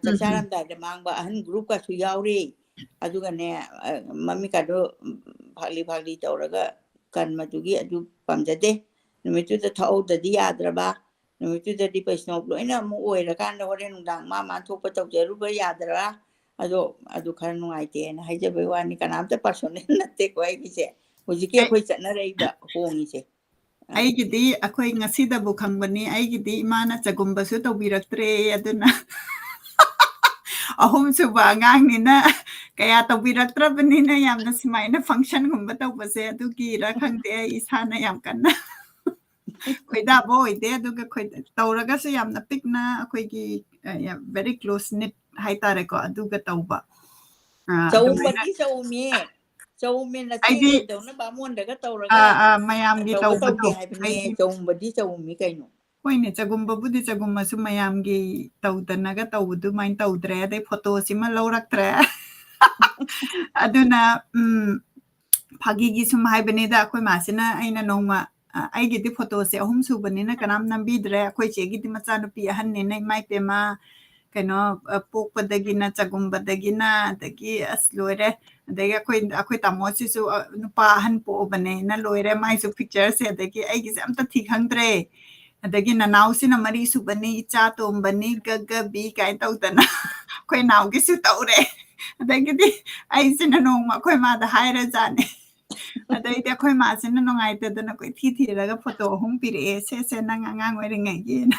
ꯆꯥꯛ ꯆꯥꯔꯝꯗꯥꯏꯗ ꯃꯥꯡꯕ ꯑꯍꯟ ꯒ꯭ꯔꯨꯞꯀꯁꯨ ꯌꯥꯎꯔꯦ ꯑꯗꯨꯒꯅꯦ ꯃꯃꯤꯠꯀꯗꯣ ꯐꯥꯛꯂꯤ ꯇꯧꯔꯒ ꯀꯟꯃꯗꯨꯒꯤ ꯑꯗꯨ ꯄꯥꯝꯖꯗꯦ ꯅꯨꯃꯤꯠꯇꯨꯗ ꯊꯛꯍꯧꯗꯗꯤ ꯌꯥꯗ꯭ꯔꯕ ꯅꯨꯃꯤꯠꯇꯨꯗꯗꯤ ꯕꯩꯁꯅꯣꯞ ꯂꯣꯏꯅ ꯑꯃꯨꯛ ꯑꯣꯏꯔꯀꯥꯟꯗ ꯍꯣꯔꯦꯟ ꯅꯨꯡꯗꯥꯡ ꯃꯥ ꯊꯣꯛꯄ ꯇꯧꯖꯔꯨꯕ ꯌꯥꯗ꯭ꯔꯥ ꯑꯗꯨ ꯈꯔ ꯅꯨꯡꯉꯥꯏꯇꯦꯅ ꯍꯥꯏꯖꯕꯩ ꯋꯥꯅꯤ ꯀꯅꯥꯝꯇ ꯄꯔꯁꯣꯅꯦꯜ ꯅꯠꯇꯦꯀꯣ ꯑꯩꯒꯤꯁꯦ ꯍꯧꯖꯤꯛꯀꯤ ꯑꯩꯈꯣꯏ ꯆꯠꯅꯔꯛꯏꯕ ꯍꯣꯡꯉꯤꯁꯦ ꯑꯩꯒꯤꯗꯤ ꯑꯩꯈꯣꯏ ꯉꯁꯤꯗꯕꯨ ꯈꯪꯕꯅꯤ ꯑꯩꯒꯤꯗꯤ ꯏꯃꯥꯅ ꯆꯒꯨꯝꯕꯁꯨ ꯇꯧꯕꯤꯔꯛꯇ꯭ꯔꯦ ꯑꯗꯨꯅ ꯑꯍꯨꯝꯁꯨꯕ ꯑꯉꯥꯡꯅꯤꯅ ꯀꯌꯥ ꯇꯧꯕꯤꯔꯛꯇ꯭ꯔꯕꯅꯤꯅ ꯌꯥꯝꯅ ꯁꯨꯃꯥꯏꯅ ꯐꯪꯁꯟꯒꯨꯝꯕ ꯇꯧꯕꯁꯦ ꯑꯗꯨꯒꯤꯔ ꯈꯪꯗꯦ ꯑꯩ ꯏꯁꯥꯅ ꯌꯥꯝ ꯀꯟꯅ ꯈꯣꯏꯗꯥꯕ ꯑꯣꯏꯗꯦ ꯑꯗꯨꯒ ꯇꯧꯔꯒꯁꯨ ꯌꯥꯝꯅ ꯄꯤꯛꯅ ꯑꯩꯈꯣꯏꯒꯤ ꯚꯦꯔꯤ ꯀ꯭ꯂꯣꯁ ꯅꯤꯠ ꯍꯥꯏꯇꯥꯔꯦꯀꯣ ꯑꯗꯨꯒ ꯇꯧꯕ ꯆꯧꯃꯗꯤ ꯆꯧꯃꯤ ꯆꯧꯃꯤ ꯅꯆꯦꯈꯣꯏꯗꯧꯅ ꯕꯥꯃꯣꯟꯗꯒ ꯇꯧꯔꯒ ꯃꯌꯥꯝꯒꯤ ꯇꯧꯕ ꯇꯧꯕꯗꯣ ꯇꯧꯗꯦ ꯍꯥꯏꯕꯅꯦ ꯆꯧꯕꯗꯤ ꯆꯧꯃꯤ ꯀꯩꯅꯣ ꯍꯣꯏꯅꯦ ꯆꯒꯨꯝꯕꯕꯨꯗꯤ ꯆꯒꯨꯝꯃꯁꯨ ꯃꯌꯥꯝꯒꯤ ꯇꯧꯗꯅꯒ ꯇꯧꯕꯗꯨꯃꯥꯏꯅ ꯇꯧꯗ꯭ꯔꯦ ꯑꯗꯩ ꯐꯣꯇꯣꯁꯤꯃ ꯂꯧꯔꯛꯇ꯭ꯔꯦ ꯑꯗꯨꯅ ꯐꯥꯒꯤꯒꯤ ꯁꯨꯝ ꯍꯥꯏꯕꯅꯤꯗ ꯑꯩꯈꯣꯏ ꯃꯥꯁꯤꯅ ꯑꯩꯅ ꯅꯣꯡꯃ ꯑꯩꯒꯤꯗꯤ ꯐꯣꯇꯣꯁꯦ ꯑꯍꯨꯝ ꯁꯨꯕꯅꯤꯅ ꯀꯅꯥꯝ ꯅꯝꯕꯤꯗ꯭ꯔꯦ ꯑꯩꯈꯣꯏ ꯆꯦꯒꯤꯗꯤ ꯃꯆꯥꯅꯨꯄꯤ ꯑꯍꯟꯅꯤꯅ ꯏꯃꯥ ꯏꯄꯦꯝꯃ ꯀꯩꯅꯣ ꯄꯣꯛꯄꯗꯒꯤꯅ ꯆꯒꯨꯝꯕꯗꯒꯤꯅ ꯑꯗꯒꯤ ꯑꯁ ꯂꯣꯏꯔꯦ ꯑꯗꯒꯤ ꯑꯩꯈꯣꯏ ꯇꯥꯃꯣꯁꯤꯁꯨ ꯅꯨꯄꯥ ꯑꯍꯟ ꯄꯣꯛꯑꯕꯅꯦꯅ ꯂꯣꯏꯔꯦ ꯃꯥꯏꯁꯨ ꯄꯤꯛꯆꯔꯁꯦ ꯑꯗꯒꯤ ꯑꯩꯒꯤꯁꯦ ꯑꯝꯇ ꯊꯤ ꯈꯪꯗ꯭ꯔꯦ ꯑꯗꯒꯤ ꯅꯅꯥꯎꯁꯤꯅ ꯃꯔꯤ ꯁꯨꯕꯅꯤ ꯏꯆꯥ ꯇꯣꯝꯕꯅꯤ ꯒꯒꯕꯤ ꯀꯥꯏꯅ ꯇꯧꯗꯅ ꯑꯩꯈꯣꯏ ꯅꯥꯎꯒꯤꯁꯨ ꯇꯧꯔꯦ ꯑꯗꯒꯤꯗꯤ ꯑꯩꯁꯤꯅ ꯅꯣꯡꯃ ꯑꯩꯈꯣꯏ ꯃꯥꯗ ꯍꯥꯏꯔꯖꯥꯠꯅꯦ ꯑꯗꯩꯗꯤ ꯑꯩꯈꯣꯏ ꯃꯥꯁꯤꯅ ꯅꯨꯡꯉꯥꯏꯇꯗꯅ ꯀꯣꯏꯊꯤ ꯊꯤꯔꯒ ꯐꯣꯇꯣ ꯑꯍꯨꯝ ꯄꯤꯔꯛꯑꯦ ꯁꯦ ꯅꯪ ꯑꯉꯥꯡ ꯑꯣꯏꯔꯤꯉꯩꯒꯤꯅ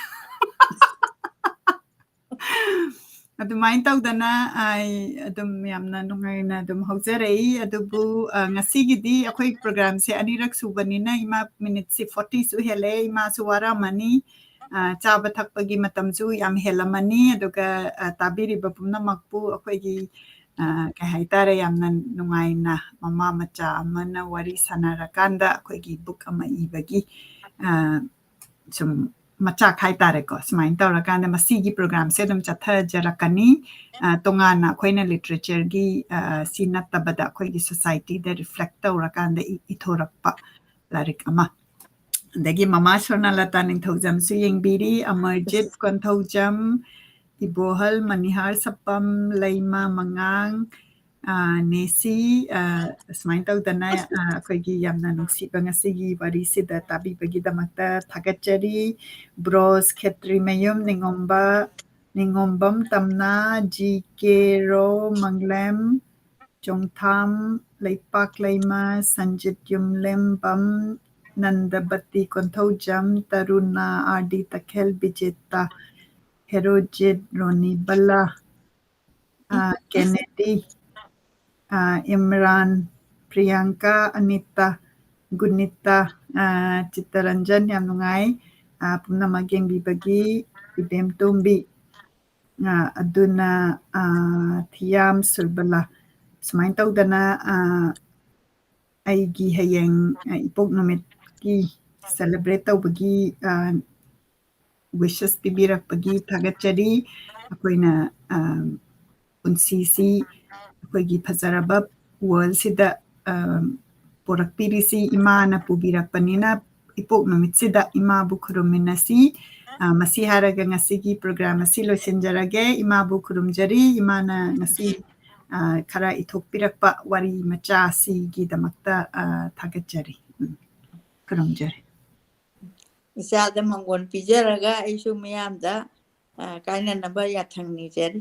ꯑꯗꯨꯃꯥꯏꯅ ꯇꯧꯗꯅ ꯑꯩ ꯑꯗꯨꯝ ꯌꯥꯝꯅ ꯅꯨꯡꯉꯥꯏꯅ ꯑꯗꯨꯝ ꯍꯧꯖꯔꯛꯏ ꯑꯗꯨꯕꯨ ꯉꯁꯤꯒꯤꯗꯤ ꯑꯩꯈꯣꯏ ꯄ꯭ꯔꯣꯒ꯭ꯔꯥꯝꯁꯦ ꯑꯅꯤꯔꯛ ꯁꯨꯕꯅꯤꯅ ꯏꯃꯥ ꯃꯤꯅꯤꯠꯁꯦ 40ꯁꯨ ꯍꯦꯜꯂꯦ ꯏꯃꯥꯁꯨ ꯋꯥꯔꯝꯃꯅꯤ ꯆꯥꯕ ꯊꯛꯄꯒꯤ ꯃꯇꯝꯁꯨ ꯌꯥꯝ ꯍꯦꯜꯂꯝꯃꯅꯤ ꯑꯗꯨꯒ ꯇꯥꯕꯤꯔꯤꯕ ꯄꯨꯝꯅꯃꯛꯄꯨ ꯑꯩꯈꯣꯏꯒꯤ ꯀꯩ ꯍꯥꯏꯇꯥꯔꯦ ꯌꯥꯝꯅ ꯅꯨꯡꯉꯥꯏꯅ ꯃꯃꯥ ꯃꯆꯥ ꯑꯃꯅ ꯋꯥꯔꯤ ꯁꯥꯟꯅꯔꯀꯥꯟꯗ ꯑꯩꯈꯣꯏꯒꯤ ꯕꯨꯛ ꯑꯃ ꯏꯕꯒꯤ ꯁꯨꯝ ꯃꯆꯥꯛ ꯍꯥꯏꯇꯥꯔꯦꯀꯣ ꯁꯨꯃꯥꯏꯅ ꯇꯧꯔꯀꯥꯟꯗ ꯃꯁꯤꯒꯤ ꯄ꯭ꯔꯣꯒ꯭ꯔꯥꯝꯁꯦ ꯑꯗꯨꯝ ꯆꯠꯊꯖꯔꯛꯀꯅꯤ ꯇꯣꯉꯥꯟꯅ ꯑꯩꯈꯣꯏꯅ ꯂꯤꯇꯔꯦꯆꯔꯒꯤ ꯁꯤ ꯅꯠꯇꯕꯗ ꯑꯩꯈꯣꯏꯒꯤ ꯁꯣꯁꯥꯏꯇꯤꯗ ꯔꯤꯐ꯭ꯂꯦꯛ ꯇꯧꯔꯀꯥꯟꯗ ꯏꯊꯣꯔꯛꯄ ꯂꯥꯏꯔꯤꯛ ꯑꯃ ꯑꯗꯒꯤ ꯃꯃꯥ ꯁꯣꯔꯅꯂꯇꯥ ꯅꯤꯡꯊꯧꯖꯝꯁꯨ ꯌꯦꯡꯕꯤꯔꯤ ꯑꯃꯔꯖꯤꯠ ꯀꯣꯟꯊꯧꯖꯝ ꯏꯕꯣꯍꯜ ꯃꯅꯤꯍꯥꯔ ꯁꯄꯝ ꯂꯩꯃ ꯃꯉꯥꯡ ꯅꯦꯁꯤ ꯁꯨꯃꯥꯏꯅ ꯇꯧꯗꯅ ꯑꯩꯈꯣꯏꯒꯤ ꯌꯥꯝꯅ ꯅꯨꯡꯁꯤꯕ ꯉꯁꯤꯒꯤ ꯋꯥꯔꯤꯁꯤꯗ ꯇꯥꯕꯤꯕꯒꯤꯗꯃꯛꯇ ꯊꯥꯒꯠꯆꯔꯤ ꯕ꯭ꯔꯣꯁ ꯈꯦꯇ꯭ꯔꯤꯃꯌꯨꯝ ꯅꯤꯉꯣꯝꯕꯝ ꯇꯝꯅ ꯖꯤ ꯀꯦ ꯔꯣ ꯃꯪꯂꯦꯝ ꯆꯣꯡꯊꯥꯝ ꯂꯩꯄꯥꯛ ꯂꯩꯃ ꯁꯟꯖꯤꯠ ꯌꯨꯝꯂꯦꯝꯕꯝ ꯅꯟꯗꯕꯇꯤ ꯀꯣꯟꯊꯧꯖꯝ ꯇꯔꯨꯅꯥ ꯑꯥꯔ ꯗꯤ ꯇꯈꯦꯜ ꯕꯤꯖꯦꯇꯥ ꯍꯦꯔꯣꯖꯤꯠ ꯔꯣꯅꯤꯕꯂꯥ ꯀꯦꯅꯦꯗꯤ ꯏꯝꯔꯥꯟ ꯄ꯭रिꯌꯥꯡꯀꯥ ꯑꯅꯤꯇꯥ ꯒꯨꯅꯤꯇꯥ ꯆꯤꯠꯇꯔꯟꯖꯟ ꯌꯥꯝ ꯅꯨꯡꯉꯥꯏ ꯄꯨꯝꯅꯃꯛ ꯌꯦꯡꯕꯤꯕꯒꯤ ꯏꯕꯦꯝꯇꯣꯝꯕꯤ ꯑꯗꯨꯅ ꯊꯤꯌꯥꯝ ꯁꯨꯔꯕꯂꯥ ꯁꯨꯃꯥꯏꯅ ꯇꯧꯗꯅ ꯑꯩꯒꯤ ꯍꯌꯦꯡ ꯏꯄꯣꯛ ꯅꯨꯃꯤꯠꯀꯤ ꯁꯦꯂꯦꯕ꯭ꯔꯦꯠ ꯇꯧꯕꯒꯤ ꯋꯤꯁꯦꯁ ꯄꯤꯕꯤꯔꯛꯄꯒꯤ ꯊꯥꯒꯠꯆꯔꯤ ꯑꯩꯈꯣꯏꯅ ꯄꯨꯟꯁꯤꯁꯤ ꯑꯩꯈꯣꯏꯒꯤ ꯐꯖꯔꯕ ꯋꯥꯔꯜꯁꯤꯗ ꯄꯣꯔꯛꯄꯤꯔꯤꯁꯤ ꯏꯃꯥꯅ ꯄꯨꯕꯤꯔꯛꯄꯅꯤꯅ ꯏꯄꯣꯛ ꯅꯨꯃꯤꯠꯁꯤꯗ ꯏꯃꯥꯕꯨ ꯈꯨꯔꯨꯝꯃꯤꯟꯅꯁꯤ ꯃꯁꯤ ꯍꯥꯏꯔꯒ ꯉꯁꯤꯒꯤ ꯄ꯭ꯔꯣꯒ꯭ꯔꯥꯝ ꯑꯁꯤ ꯂꯣꯏꯁꯤꯟꯖꯔꯒꯦ ꯏꯃꯥꯕꯨ ꯈꯨꯔꯨꯝꯖꯔꯤ ꯏꯃꯥꯅ ꯉꯁꯤ ꯈꯔ ꯏꯊꯣꯛꯄꯤꯔꯛꯄ ꯋꯥꯔꯤ ꯃꯆꯥ ꯑꯁꯤꯒꯤꯗꯃꯛꯇ ꯊꯥꯒꯠꯆꯔꯤ ꯈꯨꯔꯨꯝꯖꯔꯤ ꯏꯆꯥꯗ ꯃꯪꯒꯣꯜ ꯄꯤꯖꯔꯒ ꯑꯩꯁꯨ ꯃꯌꯥꯝꯗ ꯀꯥꯏꯅꯅꯕ ꯌꯥꯊꯪ ꯅꯤꯖꯔꯤ